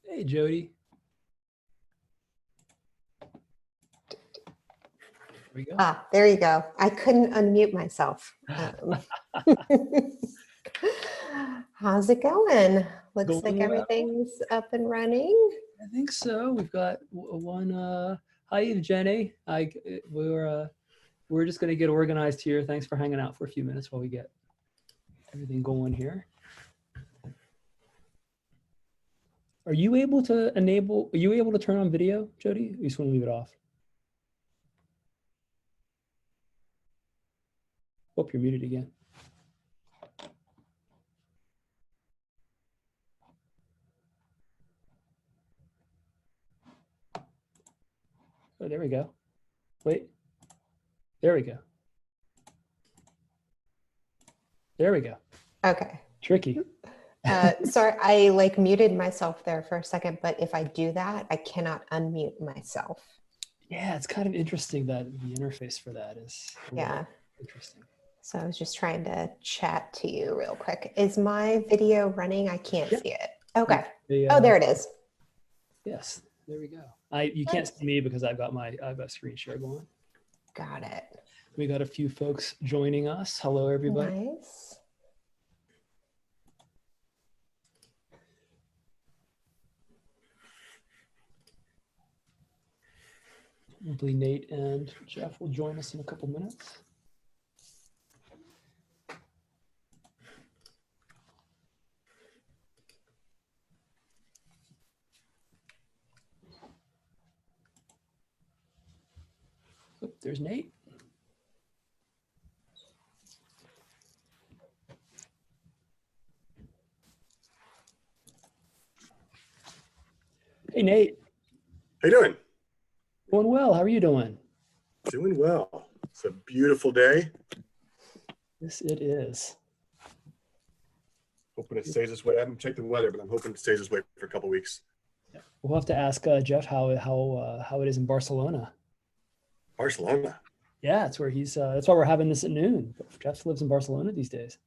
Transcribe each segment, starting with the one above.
Hey, Jody. There we go. Ah, there you go. I couldn't unmute myself. How's it going? Looks Going like well. everything's up and running. I think so. We've got one. Hi, Jenny. We're just going to get organized here. Thanks for hanging out for a few minutes while we get everything going here. Are you able to enable? Are you able to turn on video, Jody? You just want to leave it off? Hope you're muted again. Oh, there we go. Wait. There we go. There we go. Okay. Tricky. Sorry, I muted myself there for a second, but if I do that, I cannot unmute myself. Yeah, it's kind of interesting that the interface for that is interesting. So I was just trying to chat to you real quick. Is my video running? I can't see it. Okay. Oh, there it is. Yes, there we go. You can't see me because I've got screen share going. Got it. We got a few folks joining us. Hello, everybody. Nice. Hopefully Nate and Jeff will join us in a couple minutes. Oh, there's Nate. Hey, Nate. How you doing? Doing well. How are you doing? Doing well. It's a beautiful day. Yes, it is. Hoping it stays this way. I haven't checked the weather, but I'm hoping it stays this way for a couple of weeks. We'll have to ask Jeff how it is in Barcelona. Barcelona. Yeah, it's where he's. That's why we're having this at noon. Jeff lives in Barcelona these days.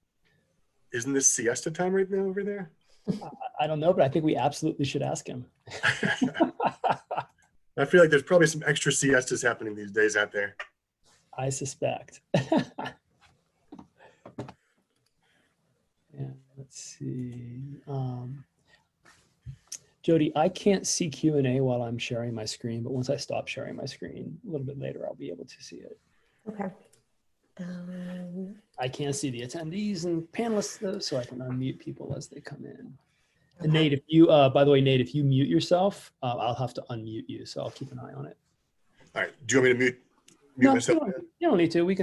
Isn't this siesta time right now over there? I don't know, but I think we absolutely should ask him. I feel like there's probably some extra siestas happening these days out there. I suspect. Yeah, let's see. Jody, I can't see Q&A while I'm sharing my screen, but once I stop sharing my screen a little bit later, I'll be able to see it. Okay. I can't see the attendees and panelists though, so I can unmute people as they come in. Okay. And Nate, if you, by the way, Nate, if you mute yourself, I'll have to unmute you, so I'll keep an eye on it. All right. Do you want me to mute myself? You don't need to. I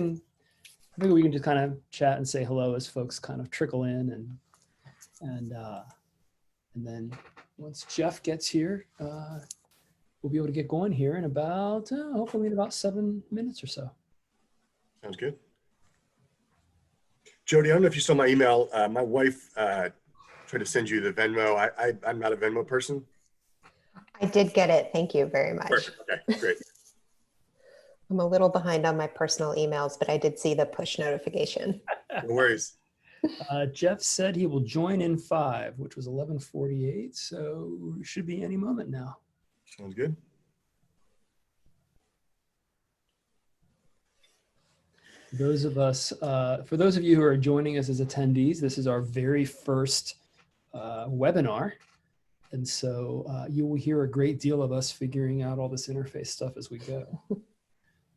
think we can just kind of chat and say hello as folks kind of trickle in, and then once Jeff gets here, we'll be able to get going here in about hopefully in about 7 minutes or so. Sounds good. Jody, I don't know if you saw my email. My wife tried to send you the Venmo. I'm not a Venmo person. I did get it. Thank you very much. Perfect. Okay, great. I'm a little behind on my personal emails, but I did see the push notification. No worries. Jeff said he will join in 5, which was 11:48, so should be any moment now. Sounds good. For those of you who are joining us as attendees, this is our very first webinar. And so you will hear a great deal of us figuring out all this interface stuff as we go.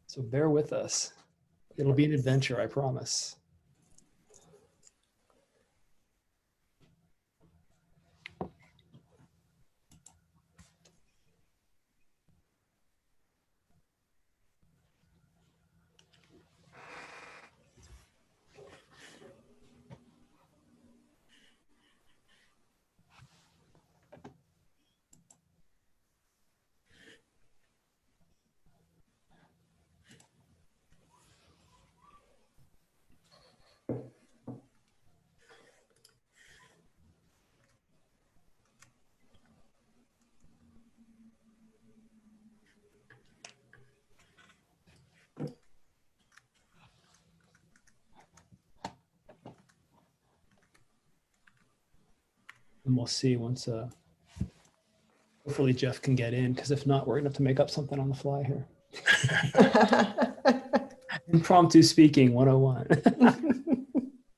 So bear with us. It'll be an adventure, I promise. And we'll see once Hopefully Jeff can get in, because if not, we're gonna have to make up something on the fly here. Impromptu speaking 101.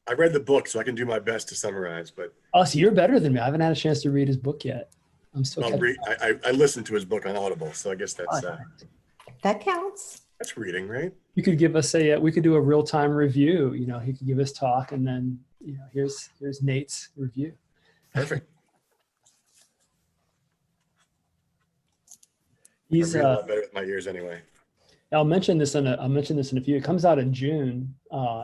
I read the book, so I can do my best to summarize, but Oh, so you're better than me. I haven't had a chance to read his book yet. I'm still catching up. I listened to his book on Audible, so I guess that's That counts. that's reading, right? You could give us we could do a real-time review. You know, he could give us talk, and then, you know, here's Nate's review. Perfect. He's I read a lot better with my ears anyway. I'll mention this in a few. It comes out in June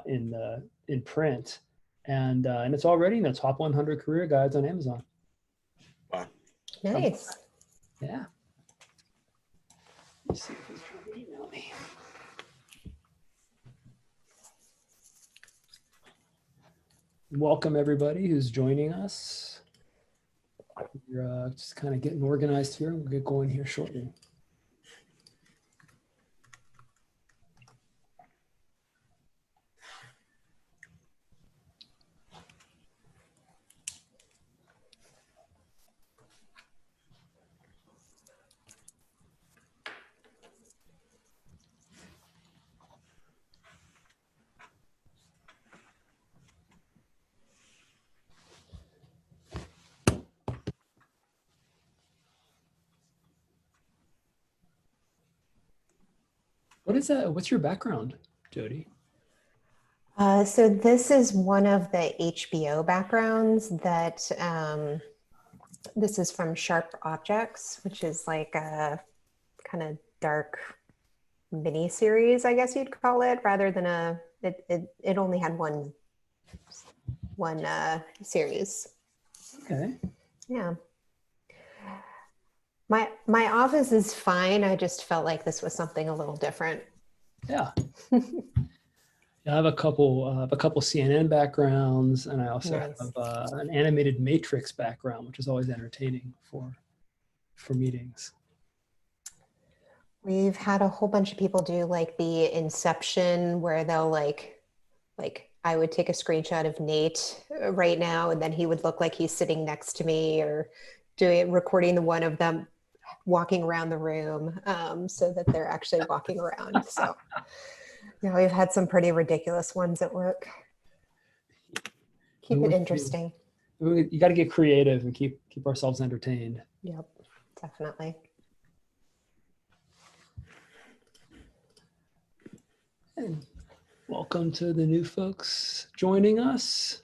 in print, and it's already in the top 100 career guides on Amazon. Wow. Nice. Yeah. Let's see if he's trying to email me. Welcome everybody who's joining us. We're just kind of getting organized here. We'll get going here shortly. What is that? What's your background, Jody? So this is one of the HBO backgrounds that this is from Sharp Objects, which is like a kind of dark mini series, I guess you'd call it, rather than it only had one series. Okay. Yeah. My office is fine. I just felt like this was something a little different. Yeah. I have a couple CNN backgrounds, and I also Nice. have an animated Matrix background, which is always entertaining for meetings. We've had a whole bunch of people do like the Inception, where they'll like I would take a screenshot of Nate right now, and then he would look like he's sitting next to me, or recording the one of them walking around the room, so that they're actually walking around. So yeah, we've had some pretty ridiculous ones at work. Keep it interesting. You got to get creative and keep ourselves entertained. Yep, definitely. And welcome to the new folks joining us.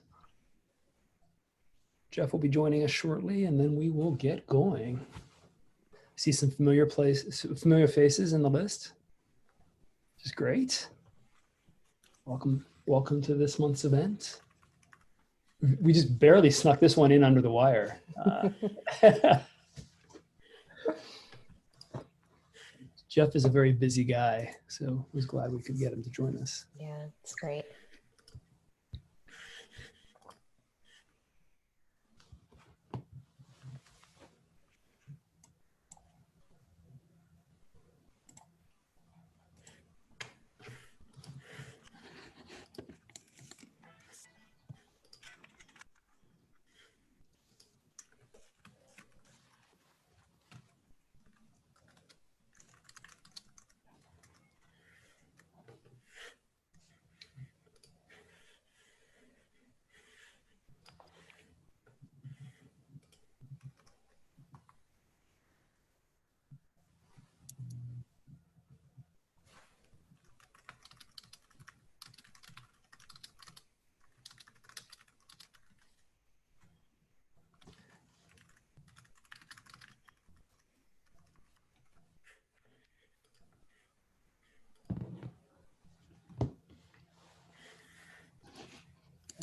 Jeff will be joining us shortly, and then we will get going. See some familiar faces in the list, which is great. Welcome to this month's event. We just barely snuck this one in under the wire. Jeff is a very busy guy, so I was glad we could get him to join us. Yeah, it's great.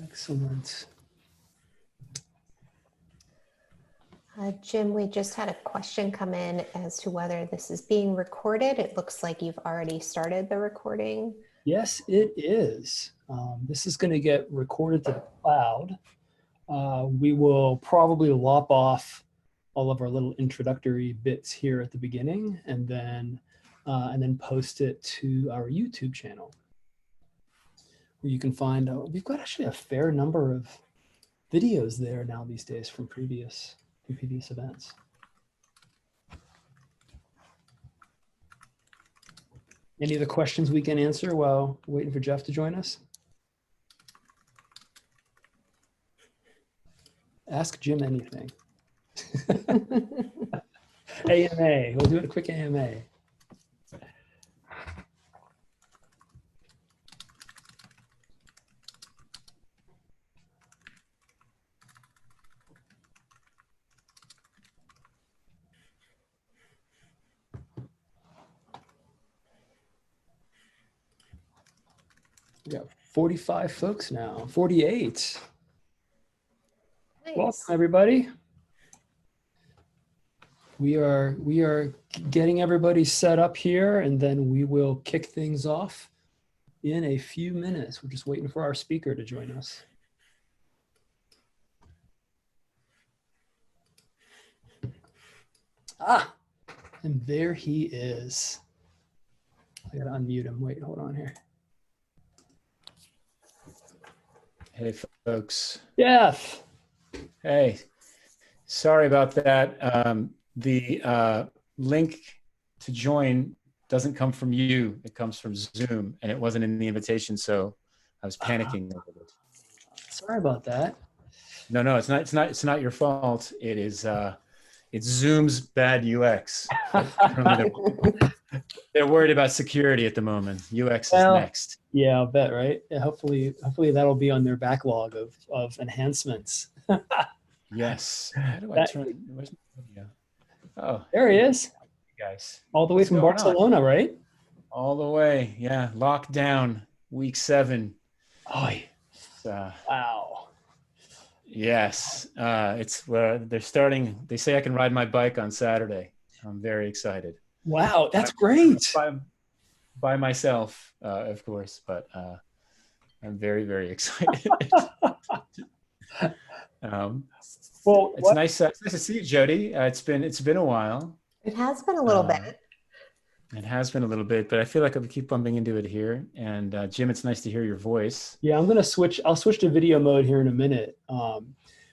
Excellent. Jim, we just had a question come in as to whether this is being recorded. It looks like you've already started the recording. Yes, it is. This is going to get recorded to the cloud. We will probably lop off all of our little introductory bits here at the beginning, and then post it to our YouTube channel, where you can find, we've got actually a fair number of videos there now these days from previous events. Any of the questions we can answer while waiting for Jeff to join us? Ask Jim anything. AMA. We'll do a quick AMA. We got 45 folks now, 48. Nice. Welcome, everybody. We are getting everybody set up here, and then we will kick things off in a few minutes. We're just waiting for our speaker to join us. Ah, and there he is. I gotta unmute him. Wait, hold on here. Hey, folks. Jeff. Hey, sorry about that. The link to join doesn't come from you. It comes from Zoom, and it wasn't in the invitation, so I was panicking over it. Sorry about that. No, it's not. It's not your fault. It is. It's Zoom's bad UX. They're worried about security at the moment. UX is next. Yeah, I'll bet, right? Yeah, hopefully that'll be on their backlog of enhancements. Yes. How do I turn? Where's my video? Oh, There he is. guys. All the way What's from going on? Barcelona, right? All the way. Yeah. Lockdown, week 7. Oh, It's, wow. yes. It's where they're starting. They say I can ride my bike on Saturday. I'm very excited. Wow, that's great. By myself, of course, but I'm very, very excited. Well, it's nice to see you, Jody. It's been a while. It has been a little bit. It has been a little bit, but I feel like I'll keep bumping into it here. And Jim, it's nice to hear your voice. Yeah, I'll switch to video mode here in a minute.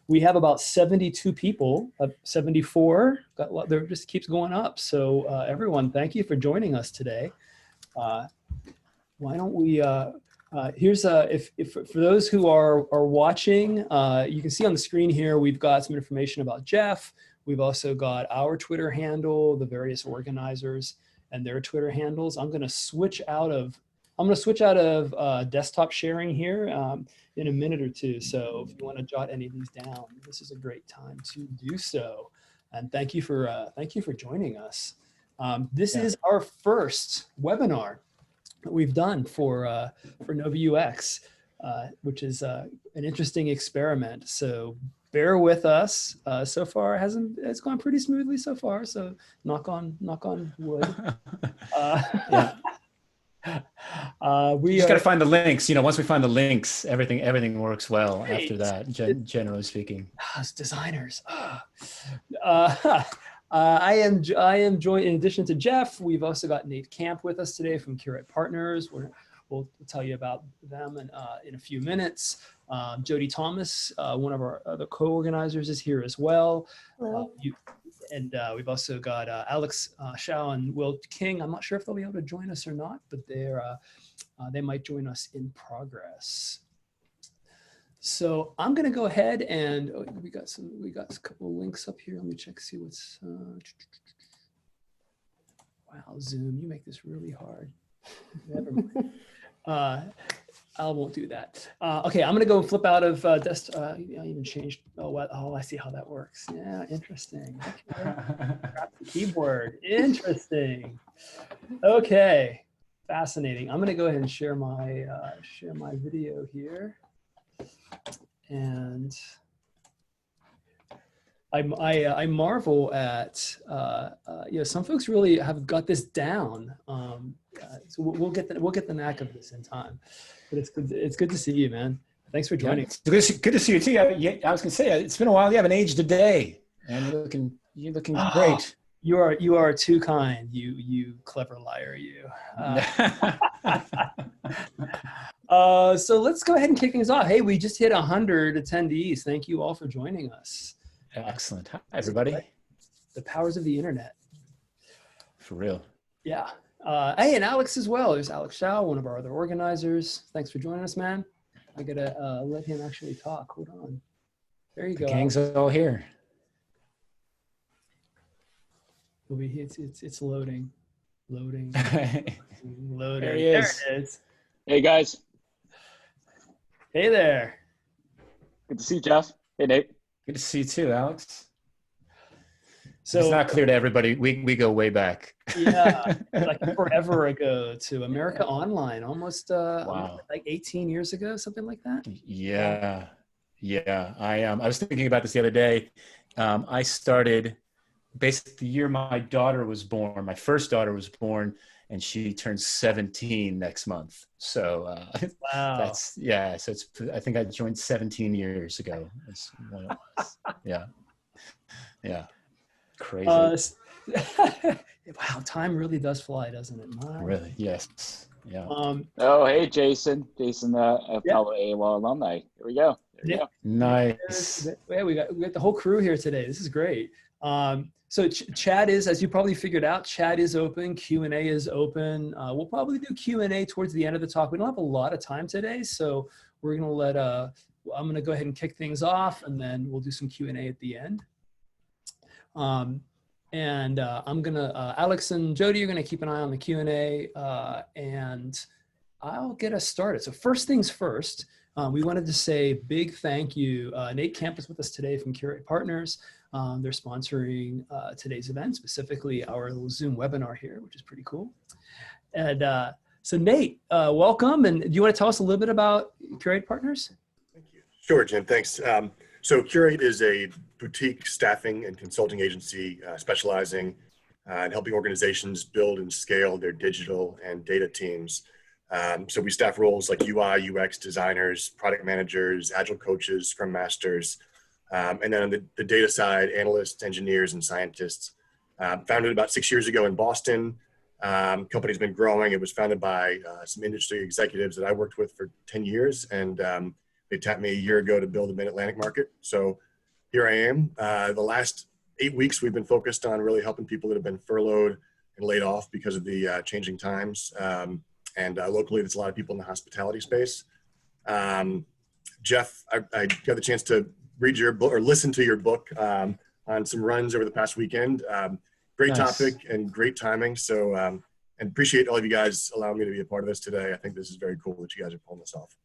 We have about 72 people, 74. There just keeps going up. So everyone, thank you for joining us today. Why don't we? Here's if for those who are watching, you can see on the screen here we've got some information about Jeff. We've also got our Twitter handle, the various organizers and their Twitter handles. I'm going to switch out of desktop sharing here in a minute or two. So if you want to jot any of these down, this is a great time to do so. And thank you for joining us. This is our first webinar that we've done for NoVA UX, which is an interesting experiment. So bear with us. So far, it's gone pretty smoothly so far. So knock on wood. We just got to find the links. Once we find the links, everything works well Great. after that. Generally speaking, as designers. I am joined, in addition to Jeff, we've also got Nate Camp with us today from Curate Partners. We'll tell you about them in a few minutes. Jody Thomas, one of our other co-organizers, is here as well. Hello. We've also got Alex Shao and Will King. I'm not sure if they'll be able to join us or not, but they might join us in progress. So I'm going to go ahead and we got a couple of links up here. Let me check, see what's, wow, Zoom, you make this really hard. Never mind. I won't do that. Okay, I'm going to go and flip out of desktop. I even changed. Oh, I see how that works. Yeah, interesting. Okay. Grab the keyboard. Interesting. Okay, fascinating. I'm going to go ahead and share my video here. And I marvel at some folks really have got this down. So we'll get the knack of this in time. But it's good to see you, man. Thanks for joining. Yeah, it's good to see you too. I was gonna say it's been a while. You haven't aged a day, and you're looking great. You are too kind. You clever liar. You. So let's go ahead and kick things off. Hey, we just hit 100 attendees. Thank you all for joining us. Excellent. Hi, everybody. The powers of the internet. For real. Yeah. Hey, and Alex as well. There's Alex Shaw, one of our other organizers. Thanks for joining us, man. I gotta let him actually talk. Hold on. There you The go. gang's all here. It's loading. Loading. Loading. There he There is. it is. Hey guys, Hey there. good to see you, Jeff. Hey Nate. Good to see you too, Alex. So It's not clear to everybody. We go way back. yeah, like forever ago to America Online, almost Wow. like 18 years ago, something like that. Yeah. I was thinking about this the other day. I started basically the year my daughter was born. My first daughter was born, and she turns 17 next month. So Wow. So it's. I think I joined 17 years ago. That's when it was. Yeah. Crazy. Wow, time really does fly, doesn't it? Really? Yes. Yeah. Oh, hey Jason. Jason, fellow AOL alumni. Here we go. There we go. Nice. Yeah, we got the whole crew here today. This is great. So chat is, as you probably figured out, chat is open. Q&A is open. We'll probably do Q&A towards the end of the talk. We don't have a lot of time today, so we're gonna let I'm gonna go ahead and kick things off, and then we'll do some Q&A at the end. I'm gonna Alex and Jody are gonna keep an eye on the Q&A, and I'll get us started. So first things first, we wanted to say big thank you. Nate Camp is with us today from Curate Partners. They're sponsoring today's event, specifically our little Zoom webinar here, which is pretty cool. And so Nate, welcome. And do you want to tell us a little bit about Curate Partners? Thank you. Sure, Jim. Thanks. So Curate is a boutique staffing and consulting agency specializing in helping organizations build and scale their digital and data teams. So we staff roles like UI, UX designers, product managers, agile coaches, scrum masters, and then on the data side, analysts, engineers, and scientists. Founded about 6 years ago in Boston. Company's been growing. It was founded by some industry executives that I worked with for 10 years, and they tapped me a year ago to build a mid-Atlantic market. So here I am. The last 8 weeks, we've been focused on really helping people that have been furloughed and laid off because of the changing times. And locally, there's a lot of people in the hospitality space. Jeff, I got the chance to read your book or listen to your book on some runs over the past weekend. Great Nice. topic and great timing. So, and appreciate all of you guys allowing me to be a part of this today. I think this is very cool that you guys are pulling this off.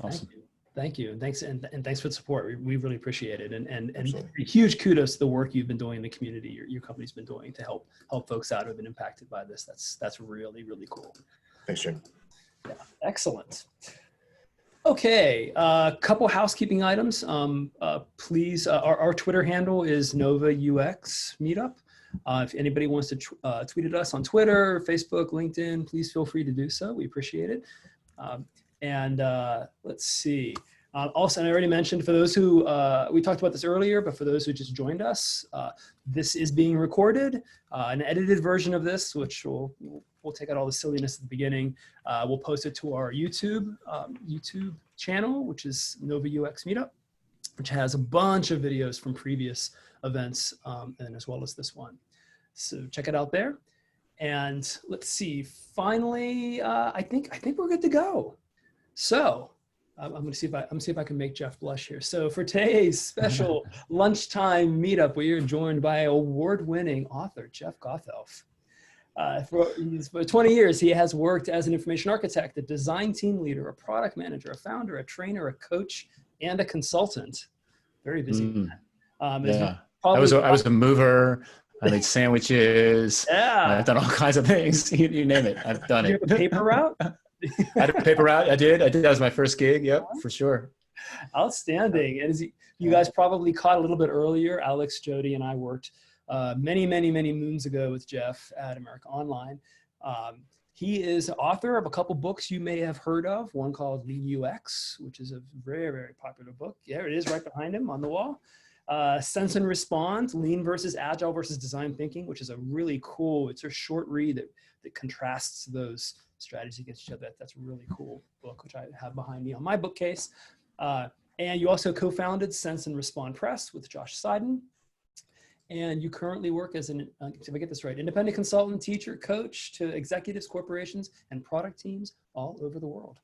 Awesome. Thank you. And thanks for the support. We really appreciate it. And Absolutely. huge kudos to the work you've been doing in the community, your company's been doing to help folks out who have been impacted by this. That's really, really cool. Thanks, Jim. Yeah, excellent. Okay, a couple housekeeping items. Please, our Twitter handle is NoVA UX Meetup. If anybody wants to tweet at us on Twitter, Facebook, LinkedIn, please feel free to do so. We appreciate it. Let's see. Also, and I already mentioned, for those who, we talked about this earlier, but for those who just joined us, this is being recorded. An edited version of this, which we'll take out all the silliness at the beginning. We'll post it to our YouTube channel, which is NoVA UX Meetup, which has a bunch of videos from previous events, and as well as this one. So check it out there. And let's see, finally, I think we're good to go. So I'm gonna see if I can make Jeff blush here. So for today's special lunchtime meetup, we are joined by award-winning author Jeff Gothelf. For 20 years, he has worked as an information architect, a design team leader, a product manager, a founder, a trainer, a coach, and a consultant. Very busy man. Yeah, I was a mover. I made sandwiches. Yeah, I've done all kinds of things. You name it, I've done you it. have a paper route? I had a paper route. I did. That was my first gig. Yep, for sure. Outstanding. And as you guys probably caught a little bit earlier, Alex, Jody, and I worked many moons ago with Jeff at America Online. He is author of a couple books you may have heard of. One called Lean UX, which is a very popular book. Yeah, it is right behind him on the wall. Sense and Respond, Lean versus Agile versus Design Thinking, which is a really cool, it's a short read that contrasts those strategies against each other. That's a really cool book, which I have behind me on my bookcase. And you also co-founded Sense and Respond Press with Josh Seiden. And you currently work as an, if I get this right, independent consultant, teacher, coach to executives, corporations, and product teams all over the world.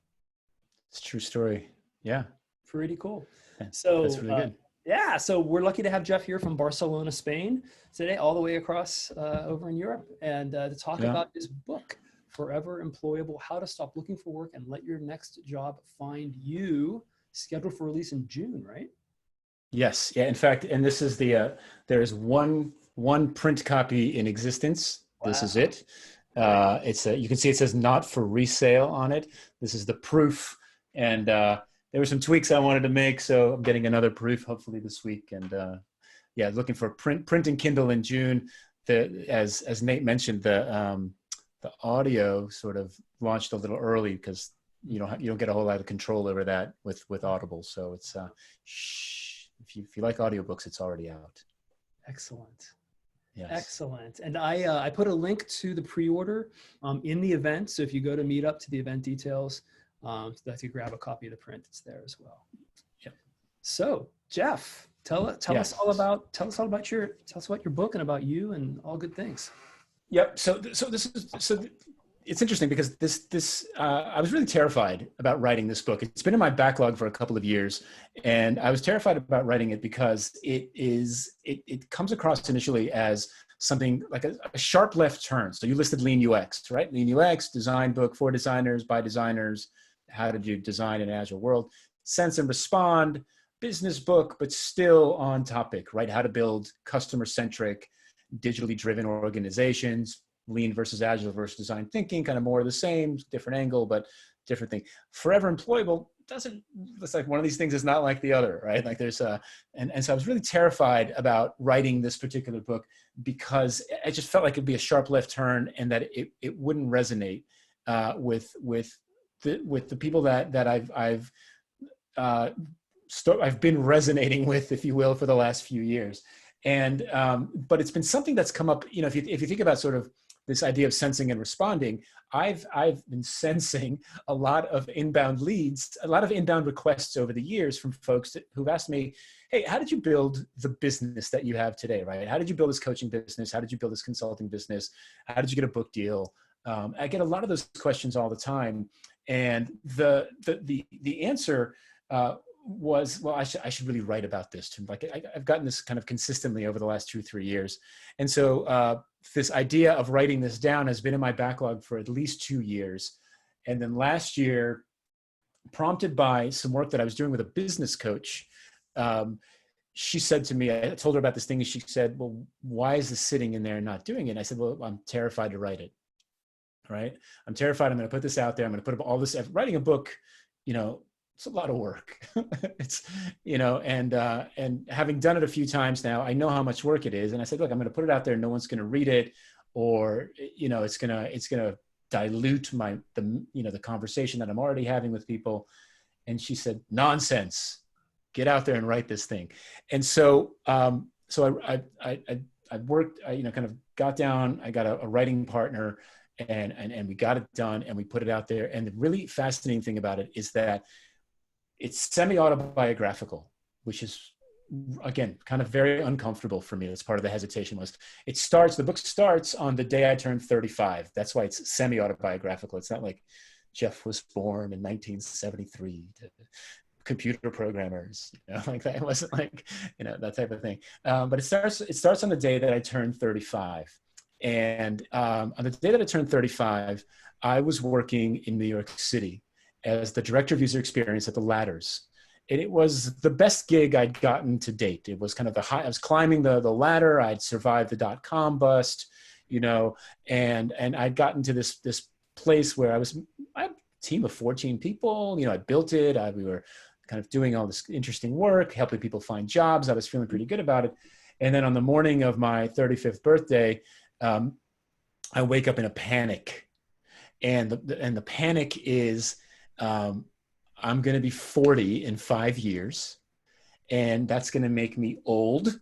It's a true story. Yeah. Pretty cool. That's So really good. yeah, so we're lucky to have Jeff here from Barcelona, Spain today, all the way across over in Europe, and to talk about his book, Forever Employable, How to Stop Looking for Work and Let Your Next Job Find You, scheduled for release in June, right? Yes. Yeah. In fact, and this is there's one print copy in existence. Wow. This is it. You can see it says not for resale on it. This is the proof. And there were some tweaks I wanted to make. So I'm getting another proof hopefully this week. And yeah, looking for print and Kindle in June. As Nate mentioned, the audio sort of launched a little early because you don't get a whole lot of control over that with Audible. So it's if you like audiobooks, it's already out. Excellent. Yes. Excellent. And I put a link to the pre-order in the event. So if you go to Meetup to the event details, so that you grab a copy of the print, it's there as well. Yep. So Jeff, tell us all about your book and about you and all good things. Yep. So it's interesting because I was really terrified about writing this book. It's been in my backlog for a couple of years, and I was terrified about writing it because it comes across initially as something like a sharp left turn. So you listed Lean UX, right? Lean UX, design book for designers, by designers, how to do design in an agile world. Sense and Respond, business book, but still on topic, right? How to build customer-centric, digitally driven organizations. Lean versus agile versus design thinking, kind of more of the same, different angle, but different thing. Forever Employable it's like one of these things is not like the other, right? Like there's and so I was really terrified about writing this particular book because I just felt like it'd be a sharp left turn and that it wouldn't resonate with the people that I've been resonating with, if you will, for the last few years. And but it's been something that's come up, if you think about sort of this idea of sensing and responding, I've been sensing a lot of inbound leads, a lot of inbound requests over the years from folks who've asked me, hey, how did you build the business that you have today, right? How did you build this coaching business? How did you build this consulting business? How did you get a book deal? I get a lot of those questions all the time. And the answer was, well, I should really write about this too. Like I've gotten this kind of consistently over the last 2-3 years. And so this idea of writing this down has been in my backlog for at least 2 years. And then last year, prompted by some work that I was doing with a business coach, she said to me, I told her about this thing and she said, well, why is this sitting in there and not doing it? And I said, well, I'm terrified to write it, right? I'm terrified. I'm going to put this out there. I'm going to put up all this, writing a book, it's a lot of work. It's, and having done it a few times now, I know how much work it is. And I said, look, I'm going to put it out there. No one's going to read it, or, it's going to dilute the conversation that I'm already having with people. And she said, nonsense, get out there and write this thing. And so, I worked, kind of got down, I got a writing partner and we got it done and we put it out there. And the really fascinating thing about it is that it's semi-autobiographical, which is, again, kind of very uncomfortable for me. That's part of the hesitation the book starts on the day I turned 35. That's why it's semi-autobiographical. It's not like Jeff was born in 1973 to computer programmers, like that. It wasn't like, that type of thing. But it starts on the day that I turned 35. And on the day that I turned 35, I was working in New York City as the director of user experience at the Ladders. And it was the best gig I'd gotten to date. It was kind of I was climbing the ladder. I'd survived the .com bust, and I'd gotten to this place where I had a team of 14 people. I built it. We were kind of doing all this interesting work, helping people find jobs. I was feeling pretty good about it. And then on the morning of my 35th birthday, I wake up in a panic, and the panic is I'm going to be 40 in 5 years, and that's going to make me old,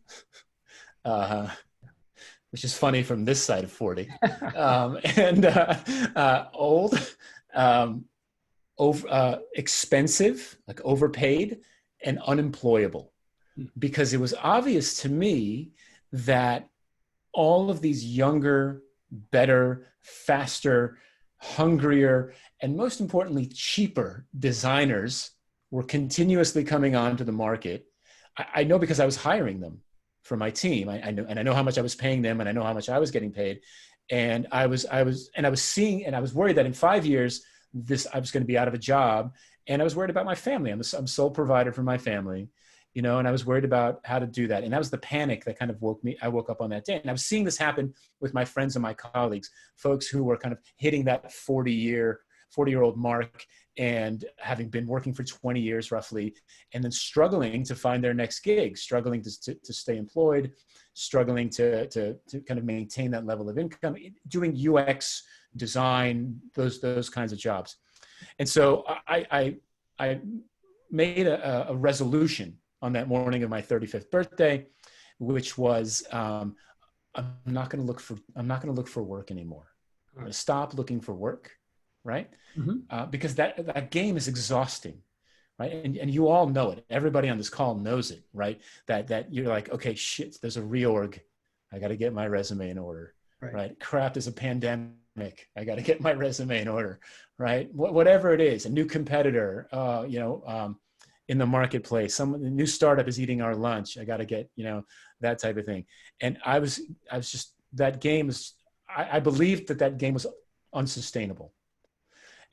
which is funny from this side of 40, old, expensive, like overpaid, and unemployable, because it was obvious to me that all of these younger, better, faster, hungrier, and most importantly, cheaper designers were continuously coming onto the market. I know because I was hiring them for my team. I know, and I know how much I was paying them, and I know how much I was getting paid. And I was seeing, and I was worried that in 5 years, I was going to be out of a job. And I was worried about my family. I'm sole provider for my family, you know, and I was worried about how to do that. And that was the panic that kind of I woke up on that day. And I was seeing this happen with my friends and my colleagues, folks who were kind of hitting that 40-year-old mark and having been working for 20 years roughly, and then struggling to find their next gig, struggling to stay employed, struggling to kind of maintain that level of income, doing UX design, those kinds of jobs. And so I made a resolution on that morning of my 35th birthday, which was I'm not going to look for work anymore. I'm going to stop looking for work, right? Mm-hmm. Because that game is exhausting, right? And you all know it. Everybody on this call knows it, right? That you're like, okay, shit, there's a reorg. I got to get my resume in order, right? Crap, there's a pandemic. I got to get my resume in order, right? Whatever it is, a new competitor, in the marketplace, a new startup is eating our lunch. I got to get, that type of thing. And I was just, that game is, I believed that game was unsustainable.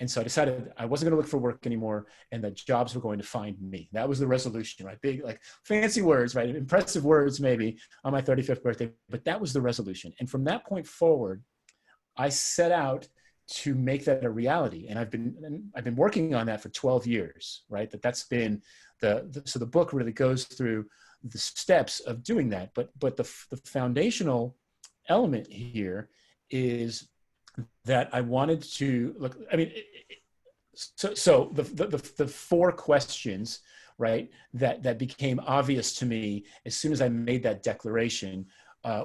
And so I decided I wasn't going to look for work anymore, and that jobs were going to find me. That was the resolution, right? Big, like fancy words, right? Impressive words maybe on my 35th birthday, but that was the resolution. And from that point forward, I set out to make that a reality. And I've been working on that for 12 years, right? That's been so the book really goes through the steps of doing that. But the foundational element here is that I wanted to look, I mean, so the four questions, right, that became obvious to me as soon as I made that declaration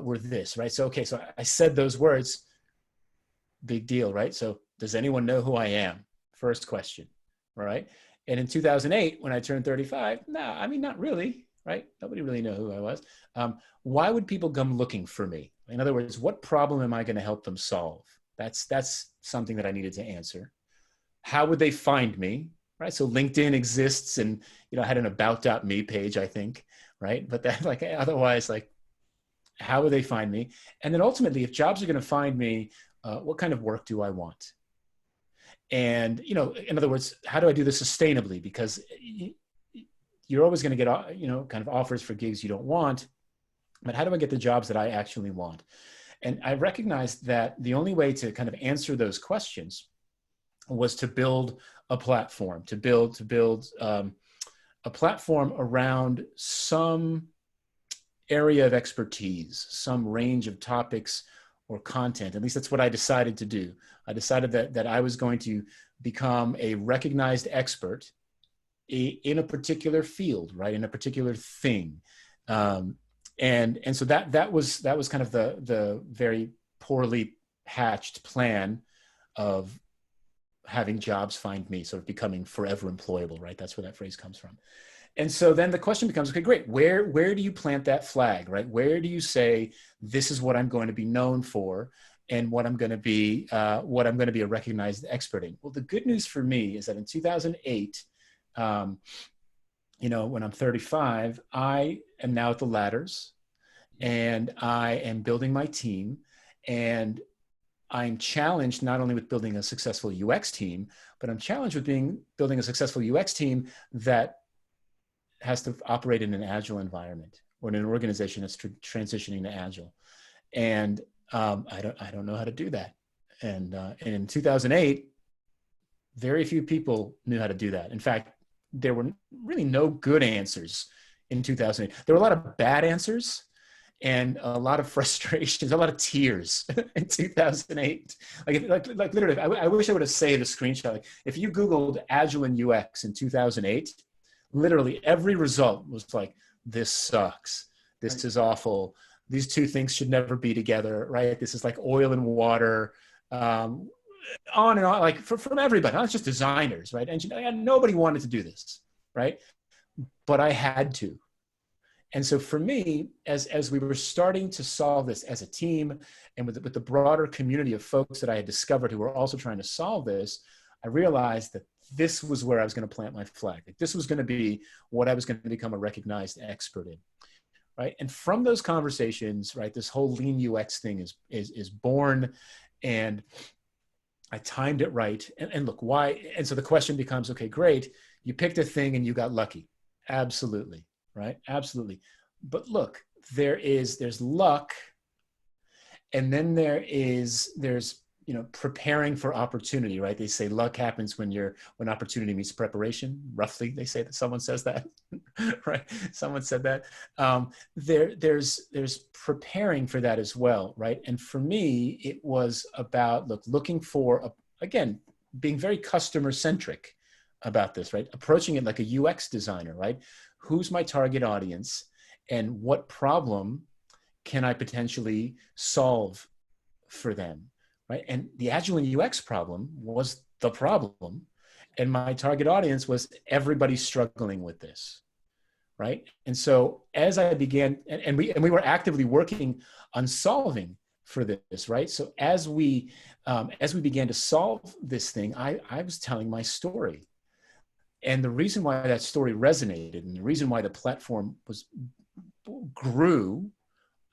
were this, right? So, okay, so I said those words, big deal, right? So does anyone know who I am? First question, all right? And in 2008, when I turned 35, not really, right? Nobody really knew who I was. Why would people come looking for me? In other words, what problem am I going to help them solve? That's something that I needed to answer. How would they find me, right? So LinkedIn exists, and I had an about.me page, I think, right? But that, like, otherwise, like, how would they find me? And then ultimately, if jobs are going to find me, what kind of work do I want? And, in other words, how do I do this sustainably? Because you're always going to get, kind of offers for gigs you don't want, but how do I get the jobs that I actually want? And I recognized that the only way to kind of answer those questions was to build a platform, to build a platform around some area of expertise, some range of topics or content. At least that's what I decided to do. I decided that I was going to become a recognized expert in a particular field, right? In a particular thing. And so that was kind of the very poorly hatched plan of having jobs find me, sort of becoming forever employable, right? That's where that phrase comes from. And so then the question becomes, okay, great. Where do you plant that flag, right? Where do you say, this is what I'm going to be known for, and what I'm going to be a recognized expert in? Well, the good news for me is that in 2008, when I'm 35, I am now at the ladders, and I am building my team, and I'm challenged not only with building a successful UX team, but I'm challenged with building a successful UX team that has to operate in an agile environment, or in an organization that's transitioning to agile. And I don't know how to do that. And in 2008, very few people knew how to do that. In fact, there were really no good answers in 2008. There were a lot of bad answers and a lot of frustrations, a lot of tears in 2008. Like literally, I wish I would have saved a screenshot. Like, if you Googled Agile and UX in 2008, literally every result was like, this sucks. This is awful. These two things should never be together, right? This is like oil and water, on and on, like from everybody, not just designers, right? Nobody wanted to do this, right? But I had to. And so for me, as we were starting to solve this as a team and with the broader community of folks that I had discovered who were also trying to solve this, I realized that this was where I was going to plant my flag. Like this was going to be what I was going to become a recognized expert in, right? And from those conversations, right, this whole lean UX thing is born, and I timed it right. And look, why? And so the question becomes, okay, great. You picked a thing and you got lucky. Absolutely. Right? Absolutely. But look, there's luck. And then there's, preparing for opportunity, right? They say luck happens when opportunity meets preparation. Roughly, they say that someone says that, right? Someone said that. There's preparing for that as well, right? And for me, it was about, looking for, again, being very customer centric about this, right? Approaching it like a UX designer, right? Who's my target audience and what problem can I potentially solve for them, right? And the Agile and UX problem was the problem. And my target audience was everybody struggling with this, right? And so as I began, and we were actively working on solving for this, right? So as we began to solve this thing, I was telling my story. And the reason why that story resonated and the reason why the platform grew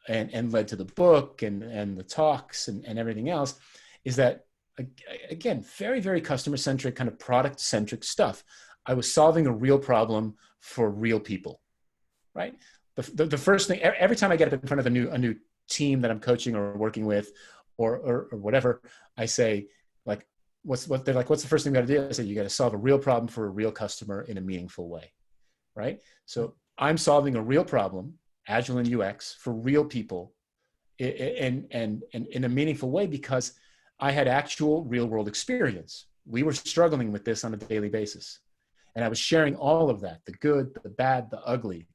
and led to the book and the talks and everything else is that, again, very, very customer-centric, kind of product-centric stuff. I was solving a real problem for real people, right? The first thing, every time I get up in front of a new team that I'm coaching or working with or whatever, I say, like, they're like, what's the first thing you got to do? I said, you got to solve a real problem for a real customer in a meaningful way, right? So I'm solving a real problem, Agile and UX, for real people and in a meaningful way because I had actual real world experience. We were struggling with this on a daily basis. And I was sharing all of that, the good, the bad, the ugly.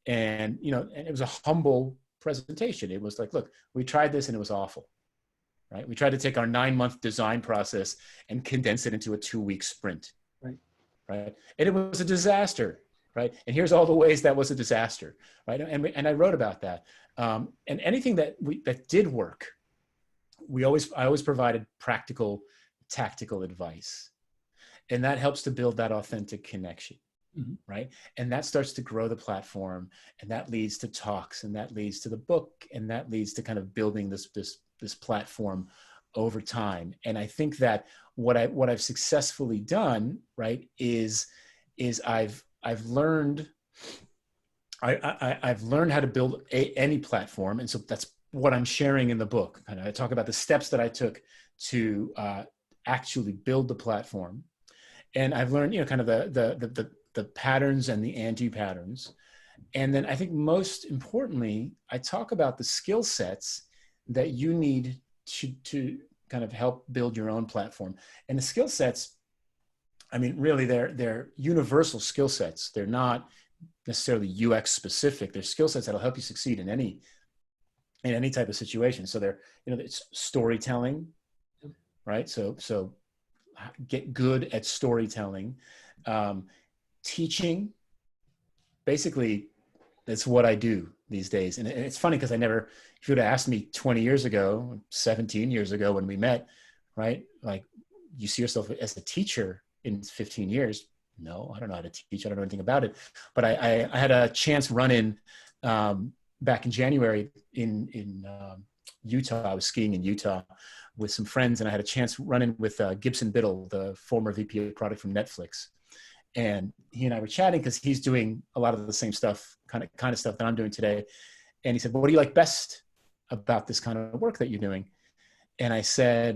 And, and it was a humble presentation. It was like, look, we tried this and it was awful. Right? We tried to take our 9-month design process and condense it into a 2-week sprint. Right? And it was a disaster. Right? And here's all the ways that was a disaster. Right? And I wrote about that. And anything that did work, I always provided practical, tactical advice. And that helps to build that authentic connection. Mm-hmm. Right? And that starts to grow the platform, and that leads to talks, and that leads to the book, and that leads to kind of building this platform over time. And I think that what I've successfully done, right, is I've learned I've learned how to build any platform, and so that's what I'm sharing in the book. And I talk about the steps that I took to actually build the platform, and I've learned, kind of the patterns and the anti-patterns, and then I think most importantly, I talk about the skill sets that you need to kind of help build your own platform. And the skill sets, I mean, really they're universal skill sets. They're not necessarily UX specific. They're skill sets that'll help you succeed in any type of situation. So they're, it's storytelling, right? So get good at storytelling. Teaching, basically, that's what I do these days. And it's funny because if you would have asked me 20 years ago, 17 years ago when we met, right? Like, you see yourself as a teacher in 15 years? No, I don't know how to teach. I don't know anything about it. But I had a chance run-in back in January in Utah. I was skiing in Utah with some friends, and I had a chance run-in with Gibson Biddle, the former VP of product from Netflix. And he and I were chatting because he's doing a lot of the same stuff, kind of stuff that I'm doing today. And he said, well, what do you like best about this kind of work that you're doing? And I said,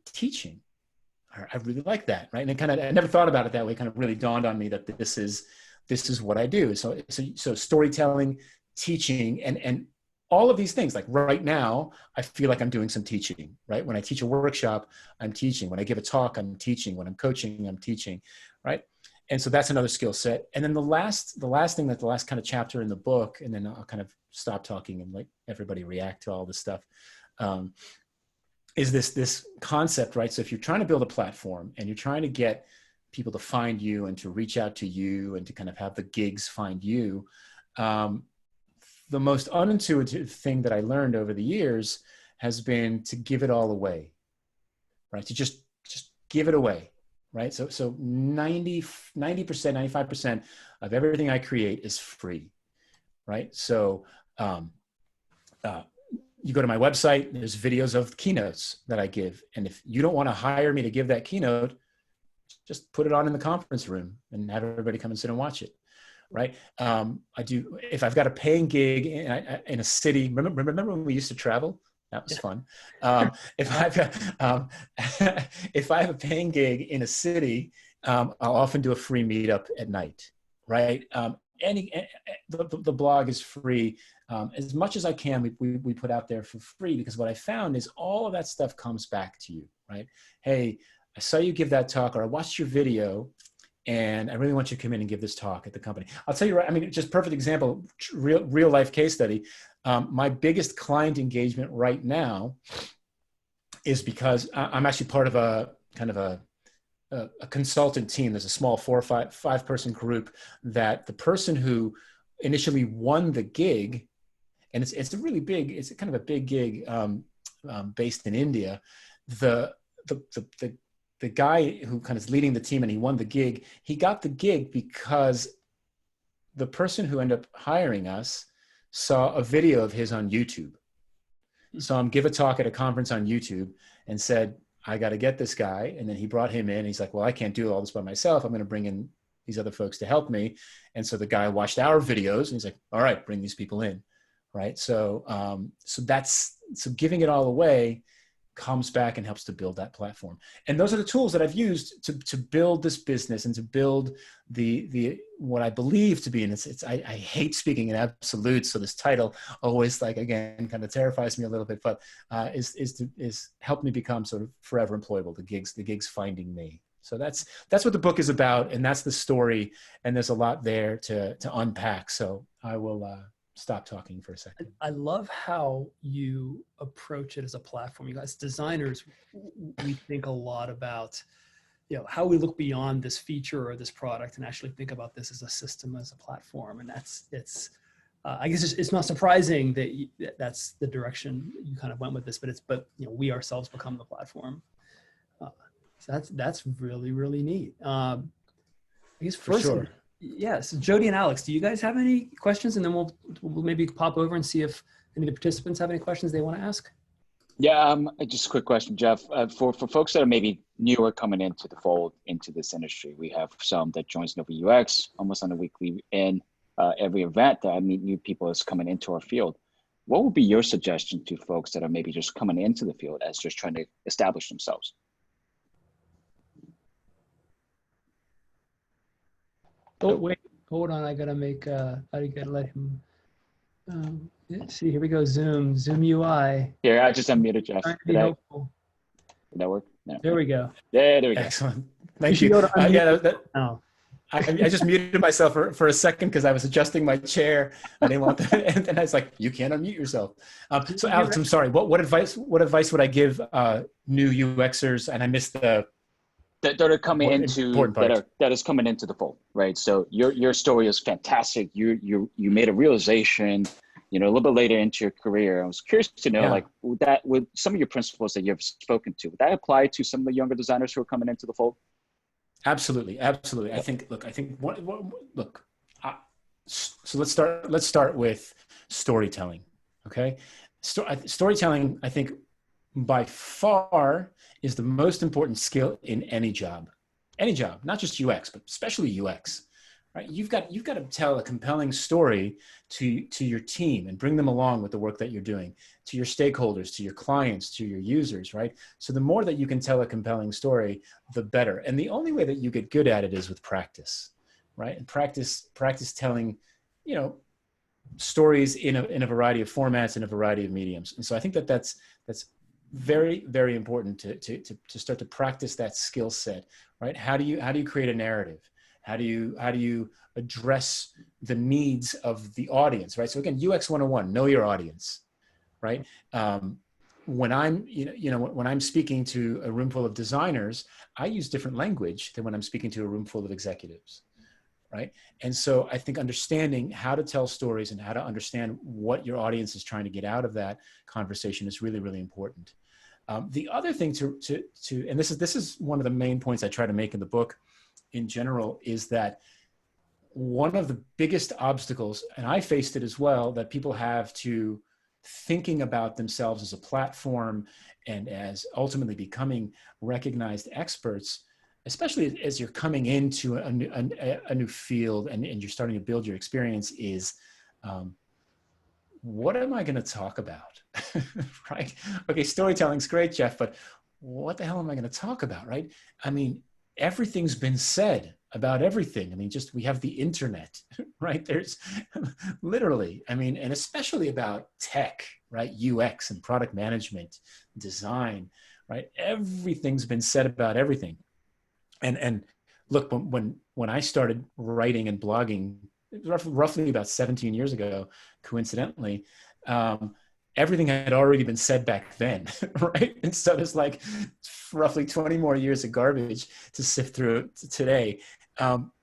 teaching. I really like that, right? And I never thought about it that way. It kind of really dawned on me that this is what I do. So storytelling, teaching, and all of these things. Like right now, I feel like I'm doing some teaching, right? When I teach a workshop, I'm teaching. When I give a talk, I'm teaching. When I'm coaching, I'm teaching, right? And so that's another skill set. And then the last thing, that the last kind of chapter in the book, and then I'll kind of stop talking and let everybody react to all this stuff, is this concept, right? So if you're trying to build a platform and you're trying to get people to find you and to reach out to you and to kind of have the gigs find you, the most unintuitive thing that I learned over the years has been to give it all away, right? To just give it away, right? So 90%, 95% of everything I create is free, right? So you go to my website, there's videos of keynotes that I give. And if you don't want to hire me to give that keynote, just put it on in the conference room and have everybody come and sit and watch it. Right. I do, if I've got a paying gig in a city, remember when we used to travel? That was fun. If I have a paying gig in a city, I'll often do a free meetup at night. Right. The blog is free. As much as I can, we put out there for free, because what I found is all of that stuff comes back to you, right? Hey, I saw you give that talk, or I watched your video, and I really want you to come in and give this talk at the company. I'll tell you, right, I mean, just perfect example, real life case study. My biggest client engagement right now is because I'm actually part of a kind of a consultant team. There's a small 4 or 5 person group that the person who initially won the gig, and it's a really big, it's kind of a big gig based in India. The guy who kind of is leading the team and he won the gig, he got the gig because the person who ended up hiring us saw a video of his on YouTube. Saw him give a talk at a conference on YouTube and said, I got to get this guy. And then he brought him in. He's like, well, I can't do all this by myself. I'm going to bring in these other folks to help me. And so the guy watched our videos and he's like, all right, bring these people in. Right. So giving it all away comes back and helps to build that platform. And those are the tools that I've used to build this business and to build the what I believe to be, and I hate speaking in absolutes, so this title always, like, again, kind of terrifies me a little bit, but is help me become sort of forever employable, the gigs finding me. So that's what the book is about, and that's the story, and there's a lot there to unpack. So I will stop talking for a second. I love how you approach it as a platform. You guys, designers, we think a lot about, how we look beyond this feature or this product and actually think about this as a system, as a platform. And I guess it's not surprising that that's the direction you kind of went with this, but we ourselves become the platform. So that's really, really neat. I guess first, for sure. Yes, Jody and Alex, do you guys have any questions? And then we'll maybe pop over and see if any of the participants have any questions they want to ask. Yeah, just a quick question, Jeff. For folks that are maybe newer coming into the fold, into this industry, we have some that joins NoVA UX almost on a weekly, and every event that I meet new people is coming into our field. What would be your suggestion to folks that are maybe just coming into the field as just trying to establish themselves? Oh, wait, hold on. I gotta let him. See, here we go. Zoom UI. Here, I just unmuted Jeff. Did that work? No. There we go. There we go. Excellent. Thank you. I just muted myself for a second because I was adjusting my chair. I didn't want that. And then I was like, you can't unmute yourself. So Alex, I'm sorry. What advice would I give new UXers? And I missed the that are coming into that is coming into the fold, right? So your story is fantastic. You made a realization, a little bit later into your career. I was curious to know, with some of your principles that you've spoken to, would that apply to some of the younger designers who are coming into the fold? Absolutely. I think. So let's start with storytelling. Okay, storytelling, I think, by far is the most important skill in any job, not just UX, but especially UX, right? You've got to tell a compelling story to your team and bring them along with the work that you're doing, to your stakeholders, to your clients, to your users, right? So the more that you can tell a compelling story, the better. And the only way that you get good at it is with practice, right? And practice telling, stories in a variety of formats, in a variety of mediums. And so I think that's very, very important to start to practice that skill set, right? How do you create a narrative? How do you address the needs of the audience, right? So again, UX 101, know your audience, right? When I'm speaking to a room full of designers, I use different language than when I'm speaking to a room full of executives, right? And so I think understanding how to tell stories and how to understand what your audience is trying to get out of that conversation is really, really important. The other thing and this is one of the main points I try to make in the book in general, is that one of the biggest obstacles, and I faced it as well, that people have to thinking about themselves as a platform and as ultimately becoming recognized experts, especially as you're coming into a new field and you're starting to build your experience, is what am I going to talk about? Right? Okay, storytelling's great, Jeff, but what the hell am I going to talk about, right? I mean, everything's been said about everything. I mean, just we have the internet, right? There's literally, I mean, and especially about tech, right? UX and product management, design, right? Everything's been said about everything. And look, when I started writing and blogging, roughly about 17 years ago, coincidentally, everything had already been said back then, right? And so there's like roughly 20 more years of garbage to sift through today.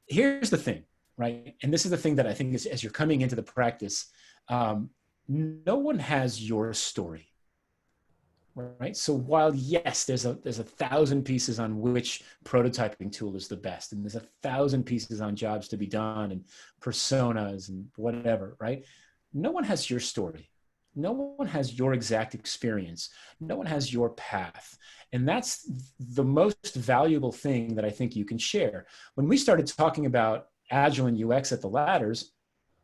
Here's the thing, right? And this is the thing that I think is, as you're coming into the practice, no one has your story, right? So while yes, there's a 1,000 pieces on which prototyping tool is the best, and there's 1,000 pieces on jobs to be done and personas and whatever, right? No one has your story. No one has your exact experience. No one has your path. And that's the most valuable thing that I think you can share. When we started talking about Agile and UX at the Ladders,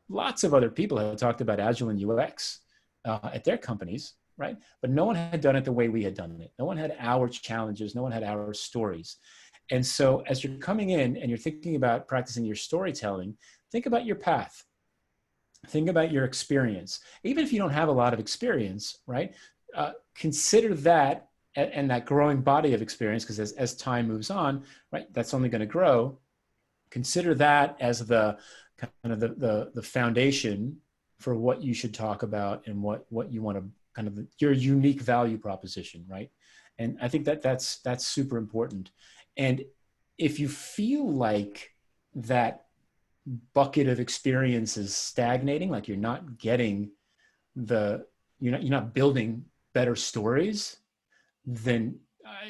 lots of other people had talked about Agile and UX at their companies, right? But no one had done it the way we had done it. No one had our challenges. No one had our stories. And so as you're coming in and you're thinking about practicing your storytelling, think about your path. Think about your experience. Even if you don't have a lot of experience, right? Consider that and that growing body of experience, because as time moves on, right, that's only going to grow. Consider that as the kind of the foundation for what you should talk about and what you want to kind of your unique value proposition, right? And I think that's super important. And if you feel like that bucket of experience is stagnating, like you're not getting you're not building better stories, then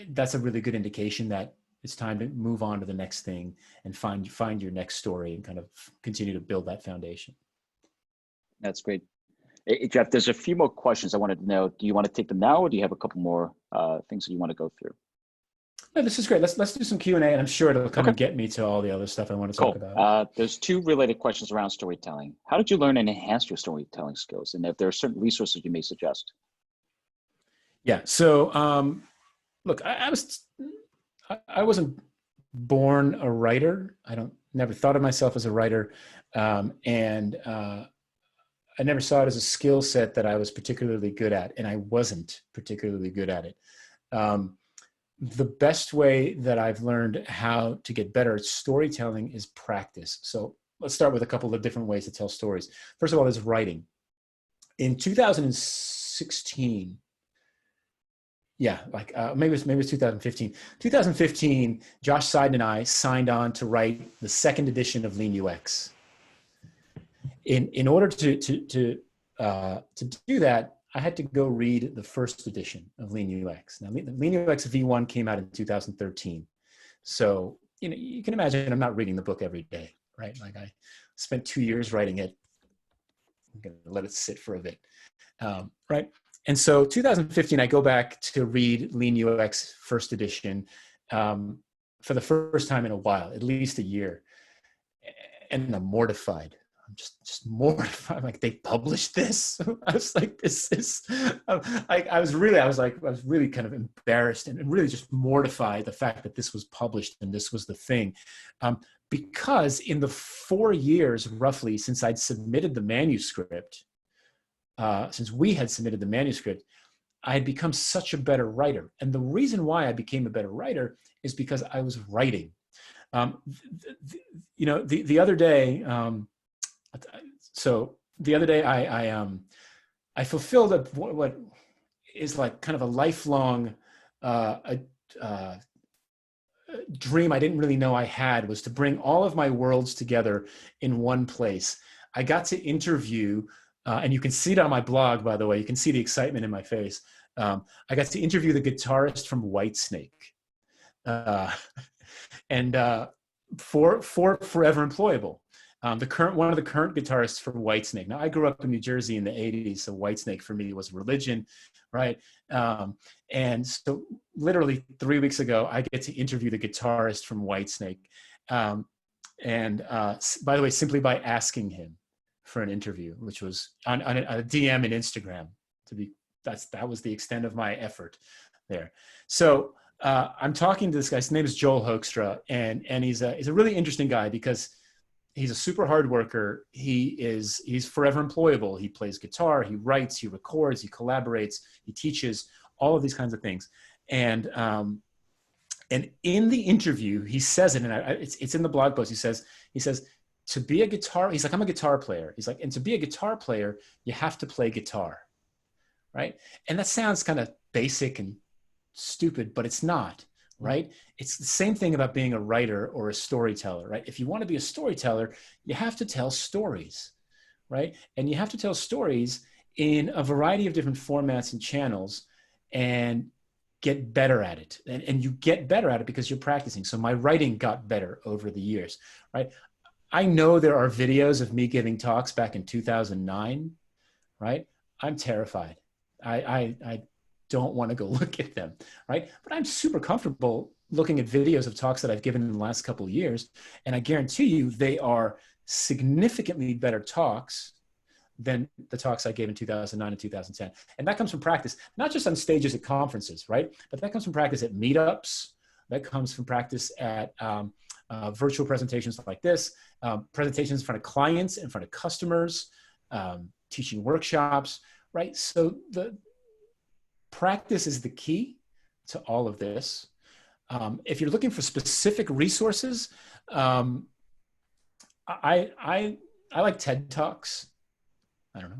that's a really good indication that it's time to move on to the next thing and find your next story and kind of continue to build that foundation. That's great. Hey, Jeff, there's a few more questions I wanted to know. Do you want to take them now, or do you have a couple more things that you want to go through? No, this is great. Let's do some Q&A, and I'm sure it'll kind of get me to all the other stuff I want to talk about. There's two related questions around storytelling. How did you learn and enhance your storytelling skills? And if there are certain resources you may suggest. Yeah. So, look, I wasn't born a writer. Never thought of myself as a writer. And I never saw it as a skill set that I was particularly good at, and I wasn't particularly good at it. The best way that I've learned how to get better at storytelling is practice. So let's start with a couple of different ways to tell stories. First of all, there's writing. In 2016, maybe it was 2015. 2015, Josh Seiden and I signed on to write the second edition of Lean UX. In order to do that, I had to go read the first edition of Lean UX. Now, Lean UX V1 came out in 2013. So, you can imagine I'm not reading the book every day, right? Like I spent 2 years writing it. I'm going to let it sit for a bit, right? And so 2015, I go back to read Lean UX first edition for the first time in a while, at least a year. And I'm mortified. I'm just mortified. Like, they published this. I was like, this is. I was really kind of embarrassed and really just mortified the fact that this was published and this was the thing, because in the 4 years roughly since I'd submitted the manuscript, since we had submitted the manuscript, I had become such a better writer. And the reason why I became a better writer is because I was writing. The other day. So the other day, I fulfilled what is like kind of a lifelong dream I didn't really know I had was to bring all of my worlds together in one place. I got to interview, and you can see it on my blog, by the way, you can see the excitement in my face. I got to interview the guitarist from Whitesnake. For Forever Employable. One of the current guitarists for Whitesnake. Now, I grew up in New Jersey in the 80s, so Whitesnake for me was religion, right? And so literally 3 weeks ago, I get to interview the guitarist from Whitesnake. By the way, simply by asking him for an interview, which was on a DM in Instagram. That was the extent of my effort there. So I'm talking to this guy. His name is Joel Hoekstra, and he's a really interesting guy because he's a super hard worker. He's forever employable. He plays guitar, he writes, he records, he collaborates, he teaches, all of these kinds of things. And in the interview, he says it, and it's in the blog post. He says to be a guitar. He's like, I'm a guitar player. He's like, and to be a guitar player, you have to play guitar, right? And that sounds kind of basic and stupid, but it's not, right? It's the same thing about being a writer or a storyteller, right? If you want to be a storyteller, you have to tell stories, right? And you have to tell stories in a variety of different formats and channels and get better at it. And you get better at it because you're practicing. So my writing got better over the years, right? I know there are videos of me giving talks back in 2009, right? I'm terrified. I don't want to go look at them, right? But I'm super comfortable looking at videos of talks that I've given in the last couple of years. And I guarantee you they are significantly better talks than the talks I gave in 2009 and 2010. And that comes from practice, not just on stages at conferences, right? But that comes from practice at meetups. That comes from practice at virtual presentations like this, presentations in front of clients, in front of customers, teaching workshops, right? So the practice is the key to all of this. If you're looking for specific resources, I like TED Talks. I don't know,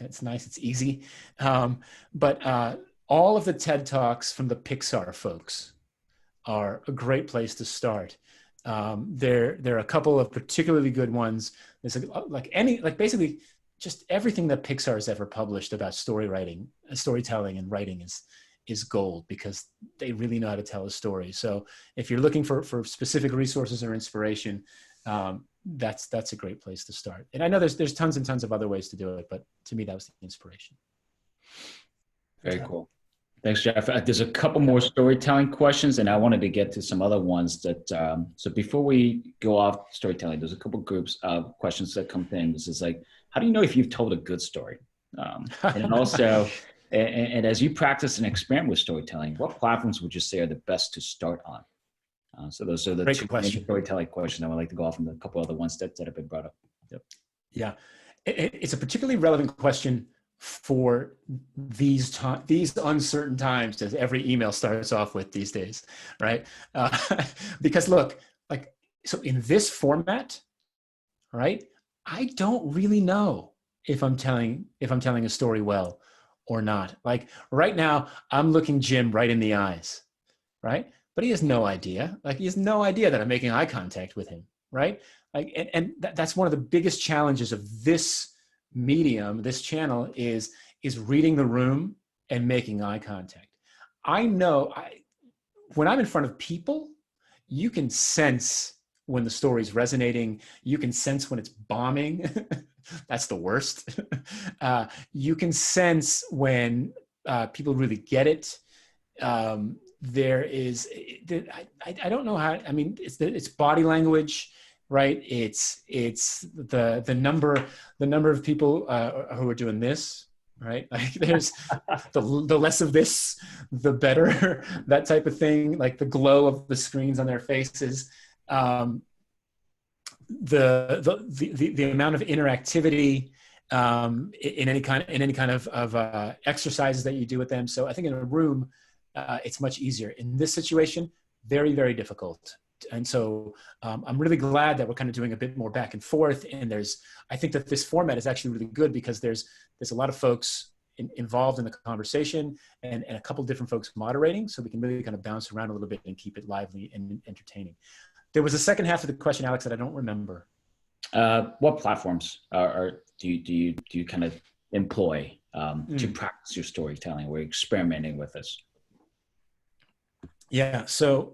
it's nice, it's easy. But all of the TED Talks from the Pixar folks are a great place to start. There are a couple of particularly good ones. There's basically just everything that Pixar has ever published about storytelling and writing is gold because they really know how to tell a story. So if you're looking for specific resources or inspiration, that's a great place to start. And I know there's tons and tons of other ways to do it, but to me, that was the inspiration. Very cool. Thanks, Jeff. There's a couple more storytelling questions, and I wanted to get to some other ones that, so before we go off storytelling, there's a couple groups of questions that come in. This is like, how do you know if you've told a good story? And then also, and as you practice and experiment with storytelling, what platforms would you say are the best to start on? So those are the two storytelling questions. I would like to go off from a couple other ones that have been brought up. Yep. Yeah, it's a particularly relevant question for these uncertain times, as every email starts off with these days, right? Because look, so in this format, right? I don't really know if I'm telling a story well or not. Like right now, I'm looking Jim right in the eyes, right? But he has no idea. He has no idea that I'm making eye contact with him, right? That's one of the biggest challenges of this medium, this channel, is reading the room and making eye contact. I know when I'm in front of people, you can sense when the story's resonating. You can sense when it's bombing. That's the worst. You can sense when people really get it. There is, I don't know how, I mean, it's body language, right? It's the number of people who are doing this, right? Like there's the less of this, the better, that type of thing. Like the glow of the screens on their faces, the amount of interactivity in any kind of exercises that you do with them. So I think in a room, it's much easier. In this situation, very, very difficult. And so I'm really glad that we're kind of doing a bit more back and forth. And I think that this format is actually really good because there's a lot of folks involved in the conversation, and a couple different folks moderating, so we can really kind of bounce around a little bit and keep it lively and entertaining. There was a second half of the question, Alex, that I don't remember. What platforms do you kind of employ to practice your storytelling? We're experimenting with this. Yeah, so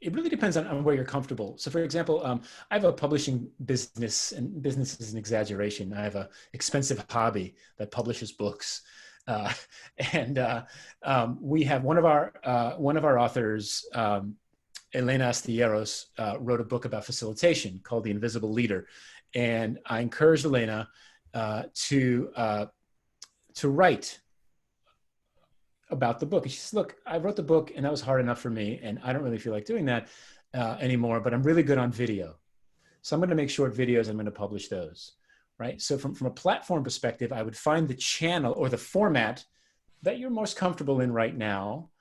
it really depends on where you're comfortable. So for example, I have a publishing business, and business is an exaggeration. I have an expensive hobby that publishes books. We have one of our authors, Elena Astilleros, wrote a book about facilitation called The Invisible Leader. And I encouraged Elena to write about the book. And she says, look, I wrote the book and that was hard enough for me, and I don't really feel like doing that anymore, but I'm really good on video. So I'm going to make short videos. I'm going to publish those, right? So from a platform perspective, I would find the channel or the format that you're most comfortable in right now.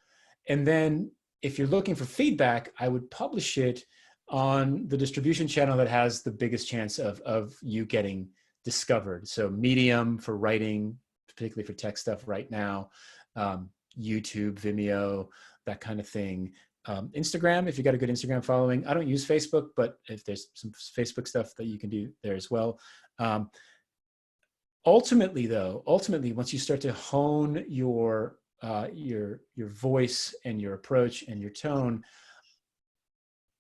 And then if you're looking for feedback, I would publish it on the distribution channel that has the biggest chance of you getting discovered. So Medium for writing, particularly for tech stuff right now, YouTube, Vimeo, that kind of thing. Instagram, if you got a good Instagram following. I don't use Facebook, but if there's some Facebook stuff that you can do there as well. Ultimately, once you start to hone your voice and your approach and your tone,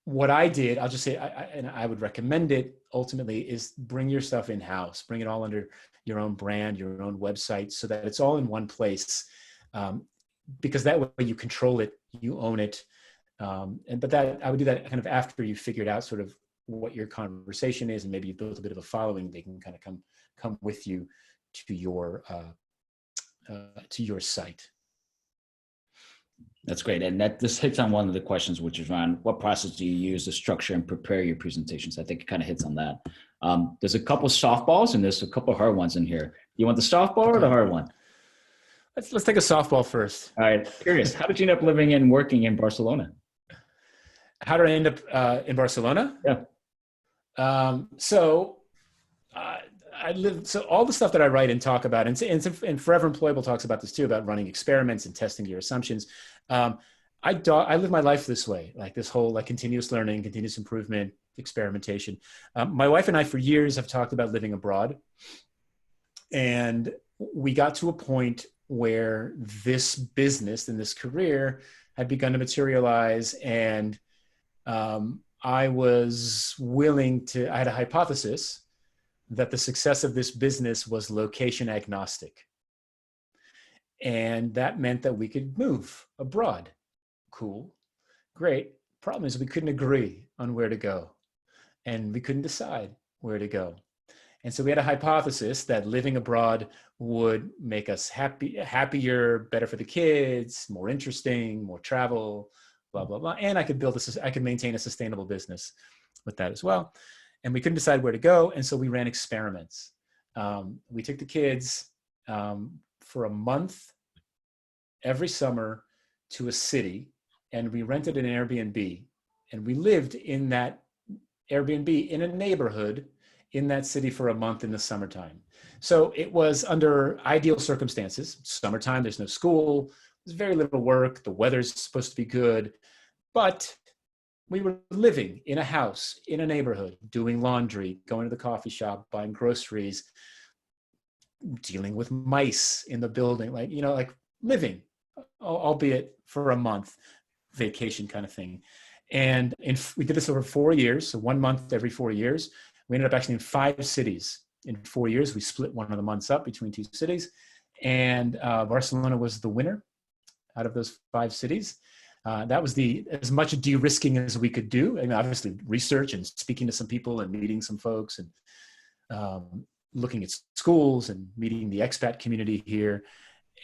what I did, I'll just say, and I would recommend it ultimately, is bring your stuff in-house, bring it all under your own brand, your own website, so that it's all in one place. Because that way you control it, you own it. But I would do that kind of after you figured out sort of what your conversation is, and maybe you built a bit of a following. They can kind of come with you to your site. That's great. And this hits on one of the questions, which is around what process do you use to structure and prepare your presentations? I think it kind of hits on that. There's a couple softballs and there's a couple hard ones in here. You want the softball or the hard one? Let's take a softball first. All right. Curious, how did you end up living and working in Barcelona? How did I end up in Barcelona? Yeah. So all the stuff that I write and talk about, and Forever Employable talks about this too, about running experiments and testing your assumptions. I live my life this way, like this whole continuous learning, continuous improvement, experimentation. My wife and I for years have talked about living abroad. And we got to a point where this business and this career had begun to materialize. And I was I had a hypothesis that the success of this business was location agnostic. And that meant that we could move abroad. Cool, great. Problem is we couldn't agree on where to go, and we couldn't decide where to go. And so we had a hypothesis that living abroad would make us happier, better for the kids, more interesting, more travel, blah, blah, blah. And I could maintain a sustainable business with that as well. And we couldn't decide where to go. And so we ran experiments. We took the kids for a month every summer to a city, and we rented an Airbnb. And we lived in that Airbnb in a neighborhood in that city for a month in the summertime. So it was under ideal circumstances. Summertime, there's no school, there's very little work, the weather's supposed to be good, but we were living in a house, in a neighborhood, doing laundry, going to the coffee shop, buying groceries, dealing with mice in the building, living, albeit for a month, vacation kind of thing. And we did this over 4 years, so 1 month every 4 years. We ended up actually in 5 cities in 4 years. We split one of the months up between 2 cities. And Barcelona was the winner out of those 5 cities. That was as much de-risking as we could do. I mean, obviously research and speaking to some people and meeting some folks and looking at schools and meeting the expat community here.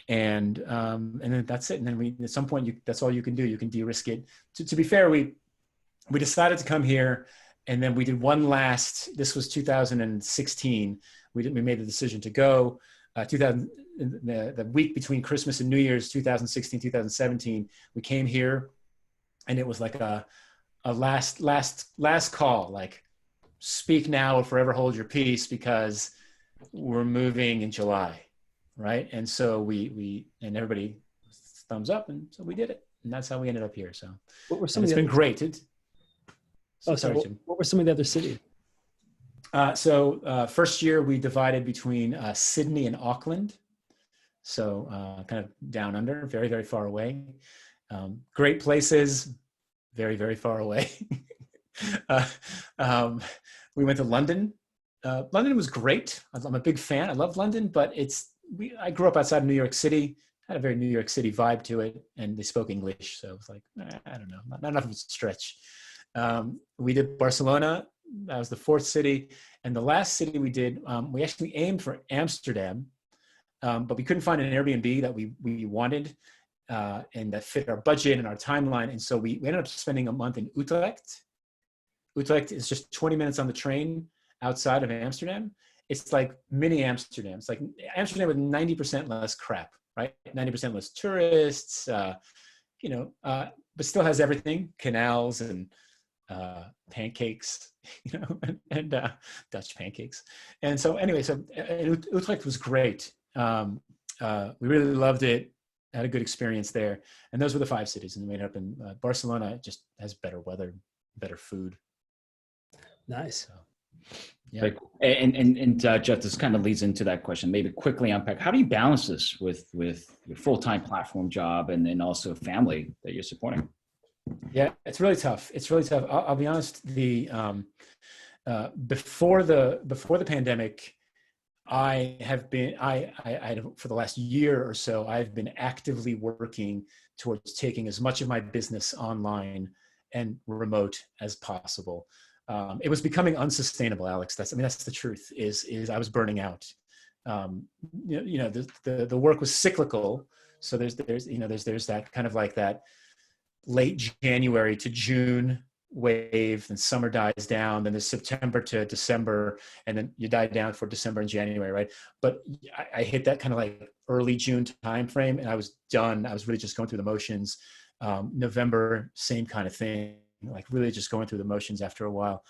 And then that's it. And then at some point, that's all you can do. You can de-risk it. To be fair, we decided to come here, and then we did this was 2016. We made the decision to go. The week between Christmas and New Year's, 2016, 2017, we came here, and it was like a last call, like speak now or forever hold your peace, because we're moving in July, right? And so and everybody thumbs up, and so we did it, and that's how we ended up here. So What were some and of it's the been other, great. sorry, Jim. what were some of the other cities? First year we divided between Sydney and Auckland. So kind of down under, very, very far away. Great places, very, very far away. We went to London. London was great. I'm a big fan. I love London, but I grew up outside of New York City, had a very New York City vibe to it, and they spoke English. So it was like, I don't know, not enough of a stretch. We did Barcelona. That was the fourth city. And the last city we did, we actually aimed for Amsterdam, but we couldn't find an Airbnb that we wanted and that fit our budget and our timeline. And so we ended up spending a month in Utrecht. Utrecht is just 20 minutes on the train outside of Amsterdam. It's like mini Amsterdam. It's like Amsterdam with 90% less crap, right? 90% less tourists, but still has everything, canals and pancakes, and Dutch pancakes. And so anyway, Utrecht was great. We really loved it, had a good experience there. And those were the 5 cities. And we ended up in Barcelona. It just has better weather, better food. Nice. So, yeah. Very cool. And Jeff, this kind of leads into that question. Maybe quickly unpack, how do you balance this with your full-time platform job and then also family that you're supporting? Yeah, it's really tough. I'll be honest. Before the pandemic, I for the last year or so, I've been actively working towards taking as much of my business online and remote as possible. It was becoming unsustainable, Alex. That's the truth. Is I was burning out. The work was cyclical. So there's that kind of like that late January to June wave, then summer dies down, then there's September to December, and then you die down for December and January, right? But I hit that kind of like early June time frame, and I was done. I was really just going through the motions. November, same kind of thing, like really just going through the motions after a while.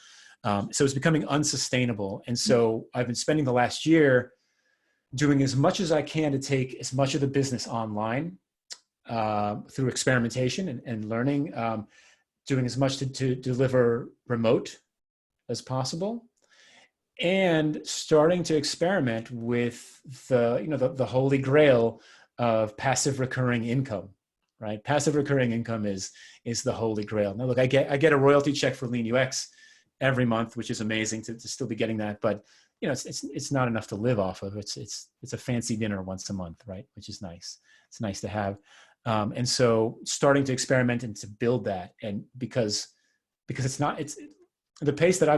So it's becoming unsustainable. And so I've been spending the last year doing as much as I can to take as much of the business online through experimentation and learning, doing as much to deliver remote as possible, and starting to experiment with the holy grail of passive recurring income, right? Passive recurring income is the holy grail. Now, look, I get a royalty check for Lean UX every month, which is amazing to still be getting that, but it's not enough to live off of. It's a fancy dinner once a month, right? Which is nice. It's nice to have. And so starting to experiment and to build that, and because it's the pace that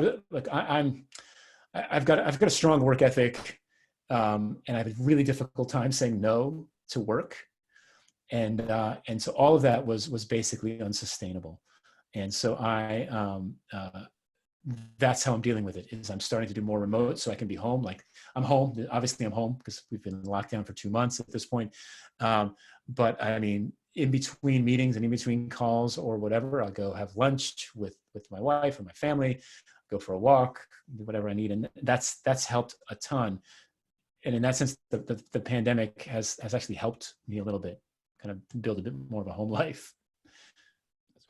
I've got a strong work ethic, and I have a really difficult time saying no to work. And so all of that was basically unsustainable. And so that's how I'm dealing with it, is I'm starting to do more remote so I can be home. Like I'm home, obviously I'm home because we've been in lockdown for 2 months at this point. But I mean, in between meetings and in between calls or whatever, I'll go have lunch with my wife or my family, go for a walk, do whatever I need. And that's helped a ton. And in that sense, the pandemic has actually helped me a little bit, kind of build a bit more of a home life.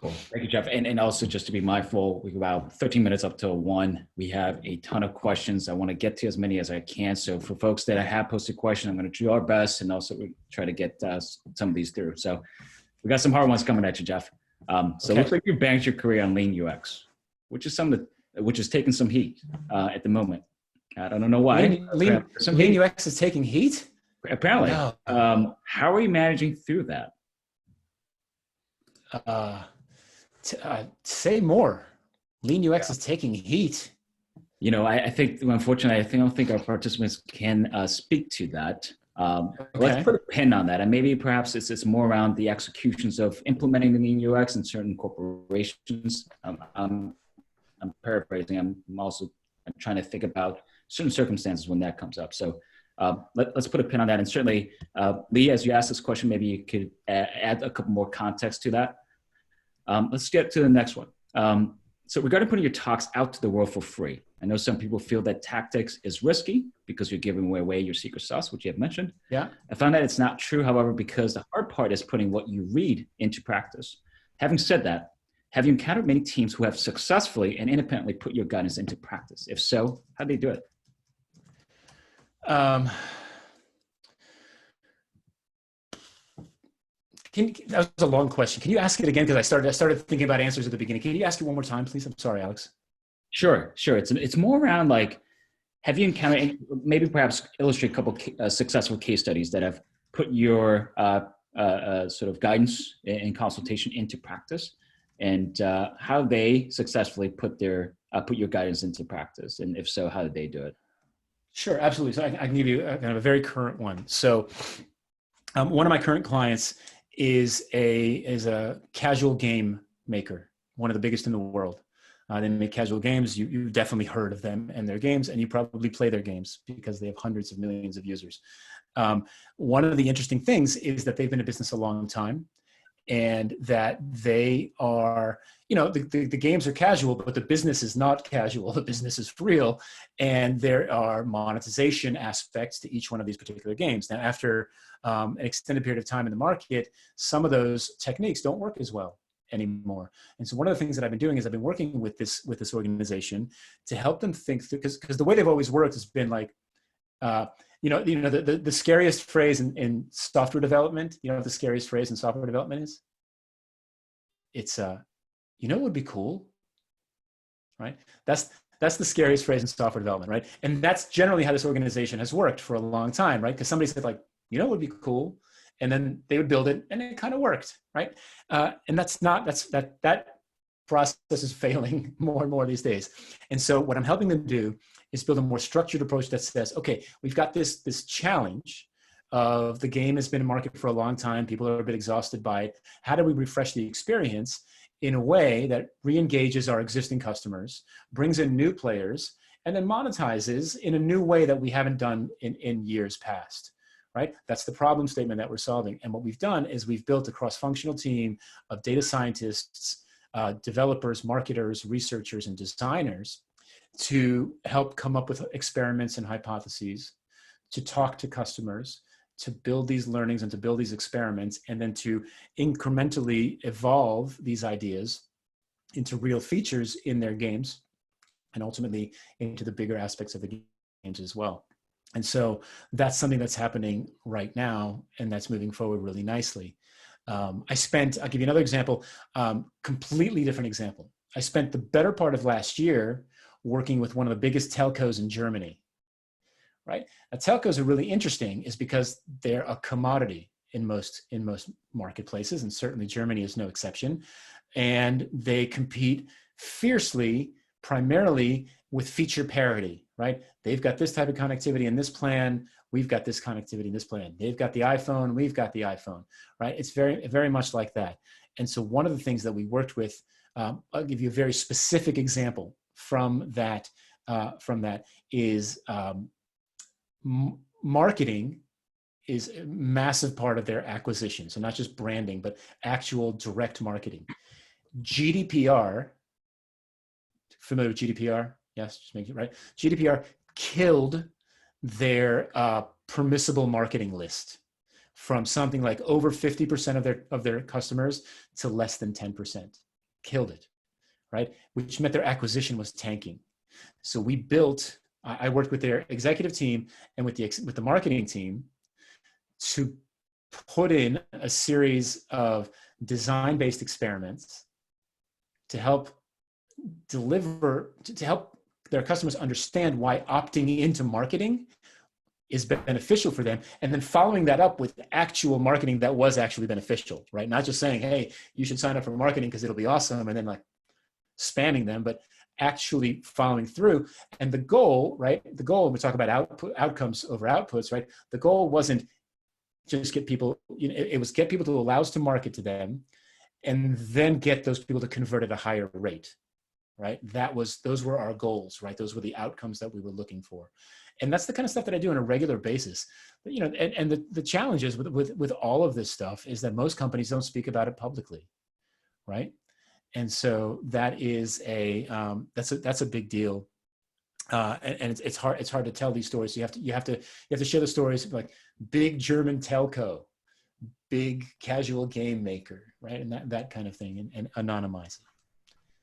Cool. Thank you, Jeff. And also just to be mindful, we have about 13 minutes up till 1. We have a ton of questions. I want to get to as many as I can. So for folks that have posted questions, I'm going to do our best, and also we try to get some of these through. So we got some hard ones coming at you, Jeff. So it looks like you banked your career on Lean UX, which is taking some heat at the moment. I don't know why. Lean UX is taking heat? Apparently. No. How are you managing through that? Say more. Lean UX is taking heat. I think, unfortunately, I don't think our participants can speak to that. Okay. Let's put a pin on that. And maybe perhaps it's more around the executions of implementing the Lean UX in certain corporations. I'm paraphrasing. I'm trying to think about certain circumstances when that comes up. So let's put a pin on that. And certainly, Lee, as you asked this question, maybe you could add a couple more context to that. Let's get to the next one. So regarding putting your talks out to the world for free, I know some people feel that tactics is risky because you're giving away your secret sauce, which you have mentioned. Yeah. I found that it's not true, however, because the hard part is putting what you read into practice. Having said that, have you encountered many teams who have successfully and independently put your guidance into practice? If so, how do they do it? That was a long question. Can you ask it again? Because I started thinking about answers at the beginning. Can you ask it one more time, please? I'm sorry, Alex. Sure. It's more around like, have you encountered, maybe perhaps illustrate a couple successful case studies that have put your sort of guidance and consultation into practice, and how they successfully put your guidance into practice, and if so, how did they do it? Sure, absolutely. So I can give you kind of a very current one. So one of my current clients is a casual game maker, one of the biggest in the world. They make casual games. You've definitely heard of them and their games, and you probably play their games because they have hundreds of millions of users. One of the interesting things is that they've been in business a long time, and that they are, the games are casual, but the business is not casual. The business is real, and there are monetization aspects to each one of these particular games. Now, after an extended period of time in the market, some of those techniques don't work as well anymore. And so one of the things that I've been doing is I've been working with this organization to help them think through, because the way they've always worked has been like, the scariest phrase in software development, what the scariest phrase in software development is? It's, what would be cool, right? That's the scariest phrase in software development, right? And that's generally how this organization has worked for a long time, right? Because somebody said like, what would be cool? And then they would build it and it kind of worked, right? And that process is failing more and more these days. And so what I'm helping them do is build a more structured approach that says, okay, we've got this challenge of the game has been in market for a long time. People are a bit exhausted by it. How do we refresh the experience in a way that re-engages our existing customers, brings in new players, and then monetizes in a new way that we haven't done in years past, right? That's the problem statement that we're solving. And what we've done is we've built a cross-functional team of data scientists, developers, marketers, researchers, and designers to help come up with experiments and hypotheses, to talk to customers, to build these learnings and to build these experiments, and then to incrementally evolve these ideas into real features in their games, and ultimately into the bigger aspects of the games as well. And so that's something that's happening right now, and that's moving forward really nicely. I'll give you another example, completely different example. I spent the better part of last year working with one of the biggest telcos in Germany, right? Now, telcos are really interesting is because they're a commodity in most marketplaces, and certainly Germany is no exception. And they compete fiercely, primarily with feature parity, right? They've got this type of connectivity in this plan. We've got this connectivity in this plan. They've got the iPhone. We've got the iPhone, right? It's very, very much like that. And so one of the things that we worked with, I'll give you a very specific example from that is marketing is a massive part of their acquisition. So not just branding, but actual direct marketing. GDPR, familiar with GDPR? Yes, just make it right. GDPR killed their permissible marketing list from something like over 50% of their customers to less than 10%. Killed it, right? Which meant their acquisition was tanking. So we built, I worked with their executive team and with the marketing team to put in a series of design-based experiments to help help their customers understand why opting into marketing is beneficial for them, and then following that up with actual marketing that was actually beneficial, right? Not just saying, hey, you should sign up for marketing because it'll be awesome, and then like spamming them, but actually following through. And the goal, right? The goal, we talk about outcomes over outputs, right? The goal wasn't just get people, it was get people to allow us to market to them, and then get those people to convert at a higher rate, right? Those were our goals, right? Those were the outcomes that we were looking for. And that's the kind of stuff that I do on a regular basis. But, and the challenge is with all of this stuff is that most companies don't speak about it publicly, right? And so that is that's a big deal. And it's hard to tell these stories. You have to share the stories like big German telco, big casual game maker, right? And that kind of thing, and anonymize it.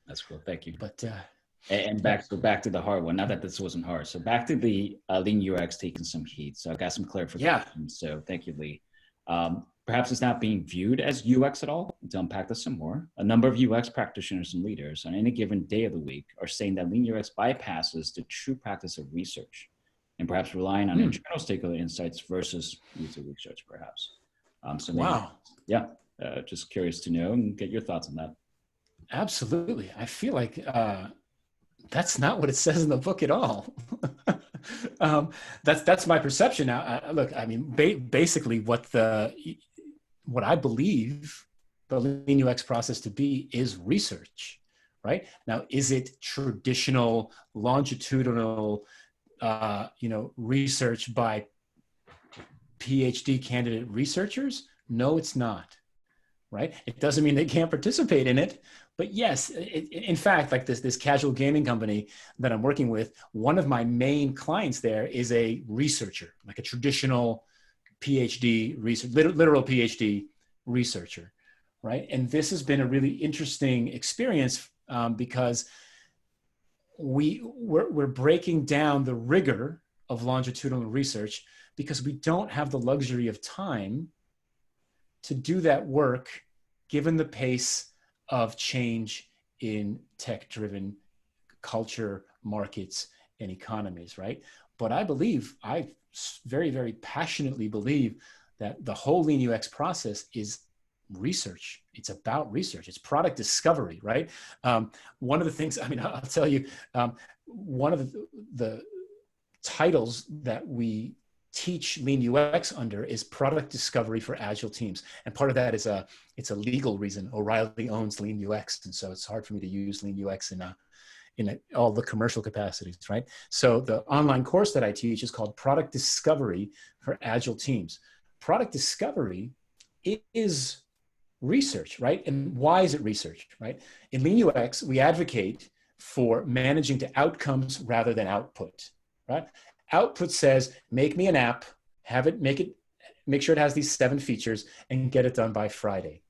That's cool. Thank you. But and back to the hard one. Not that this wasn't hard. So back to the Lean UX taking some heat. So I got some clarification. Yeah. So thank you, Lee. Perhaps it's not being viewed as UX at all. To unpack this some more, a number of UX practitioners and leaders on any given day of the week are saying that Lean UX bypasses the true practice of research and perhaps relying on internal stakeholder insights versus user research, perhaps. So maybe, wow. Yeah, just curious to know and get your thoughts on that. Absolutely. I feel like that's not what it says in the book at all. That's my perception. Now, look, I mean, basically what I believe the Lean UX process to be is research, right? Now, is it traditional longitudinal, research by PhD candidate researchers? No, it's not, right? It doesn't mean they can't participate in it, but yes, in fact, like this casual gaming company that I'm working with, one of my main clients there is a researcher, like a traditional PhD research, literal PhD researcher, right? And this has been a really interesting experience because we're breaking down the rigor of longitudinal research because we don't have the luxury of time to do that work given the pace of change in tech-driven culture, markets, and economies, right? But I very, very passionately believe that the whole Lean UX process is research. It's about research. It's product discovery, right? One of the things, I mean, I'll tell you, one of the titles that we teach Lean UX under is product discovery for agile teams. And part of that is it's a legal reason. O'Reilly owns Lean UX. And so it's hard for me to use Lean UX in all the commercial capacities, right? So the online course that I teach is called Product Discovery for Agile Teams. Product discovery is research, right? And why is it research, right? In Lean UX, we advocate for managing to outcomes rather than output, right? Output says, make me an app, make sure it has these 7 features and get it done by Friday,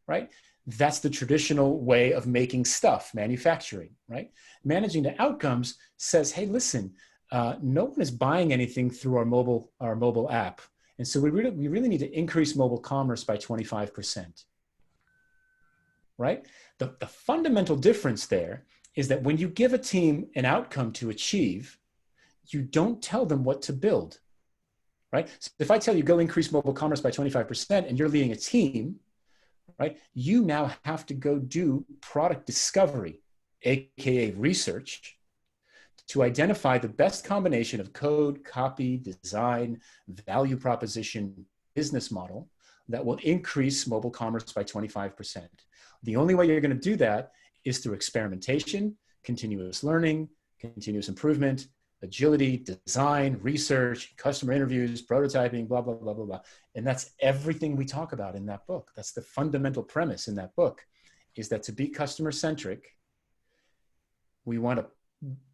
right? That's the traditional way of making stuff, manufacturing, right? Managing the outcomes says, hey, listen, no one is buying anything through our mobile app. And so we really need to increase mobile commerce by 25%, right? The fundamental difference there is that when you give a team an outcome to achieve, you don't tell them what to build, right? So if I tell you go increase mobile commerce by 25% and you're leading a team, right? You now have to go do product discovery, AKA research, to identify the best combination of code, copy, design, value proposition, business model that will increase mobile commerce by 25%. The only way you're going to do that is through experimentation, continuous learning, continuous improvement, agility, design, research, customer interviews, prototyping, blah, blah, blah, blah, blah. And that's everything we talk about in that book. That's the fundamental premise in that book, is that to be customer-centric, we want to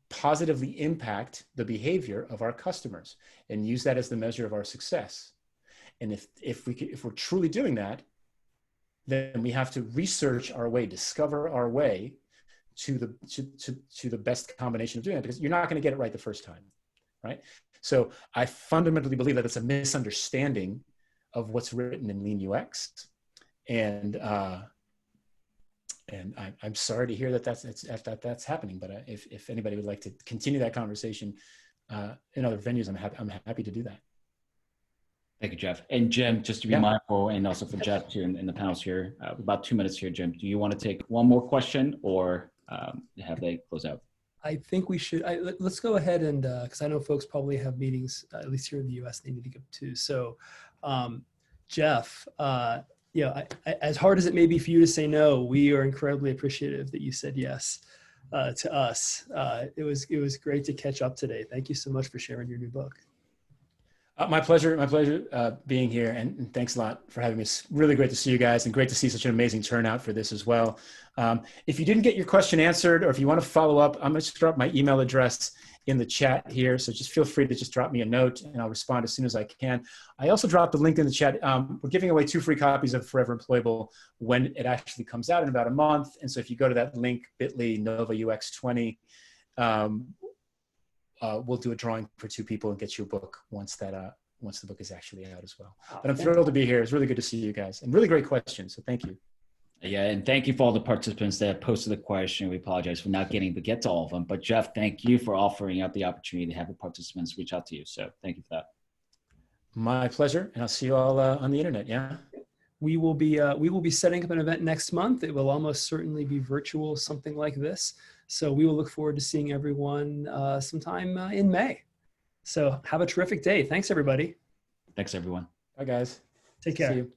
positively impact the behavior of our customers and use that as the measure of our success. And if we're truly doing that, then we have to research our way, discover our way to the best combination of doing it, because you're not going to get it right the first time, right? So I fundamentally believe that it's a misunderstanding of what's written in Lean UX, and I'm sorry to hear that that's happening. But if anybody would like to continue that conversation in other venues, I'm happy to do that. Thank you, Jeff. And Jim, just to be mindful, and also for Jeff too in the panels here, about 2 minutes here, Jim. Do you want to take one more question, or have they close out? I think we should. Let's go ahead and because I know folks probably have meetings, at least here in the U.S. they need to go to. So, Jeff, as hard as it may be for you to say no, we are incredibly appreciative that you said yes to us. It was great to catch up today. Thank you so much for sharing your new book. My pleasure being here, and thanks a lot for having me. It's really great to see you guys, and great to see such an amazing turnout for this as well. If you didn't get your question answered, or if you want to follow up, I'm going to drop my email address in the chat here, so just feel free to just drop me a note, and I'll respond as soon as I can. I also dropped the link in the chat. We're giving away 2 free copies of Forever Employable when it actually comes out in about a month, and so if you go to that link, bit.ly NoVA UX20, we'll do a drawing for 2 people and get you a book once the book is actually out as well. But I'm thrilled to be here. It's really good to see you guys, and really great questions. So thank you. Yeah, and thank you for all the participants that posted the question. We apologize for not getting to get to all of them. But Jeff, thank you for offering up the opportunity to have the participants reach out to you. So thank you for that. My pleasure, and I'll see you all on the internet. Yeah. We will be setting up an event next month. It will almost certainly be virtual, something like this. So we will look forward to seeing everyone sometime in May. So have a terrific day. Thanks, everybody. Thanks, everyone. Bye, guys. Take care. See you.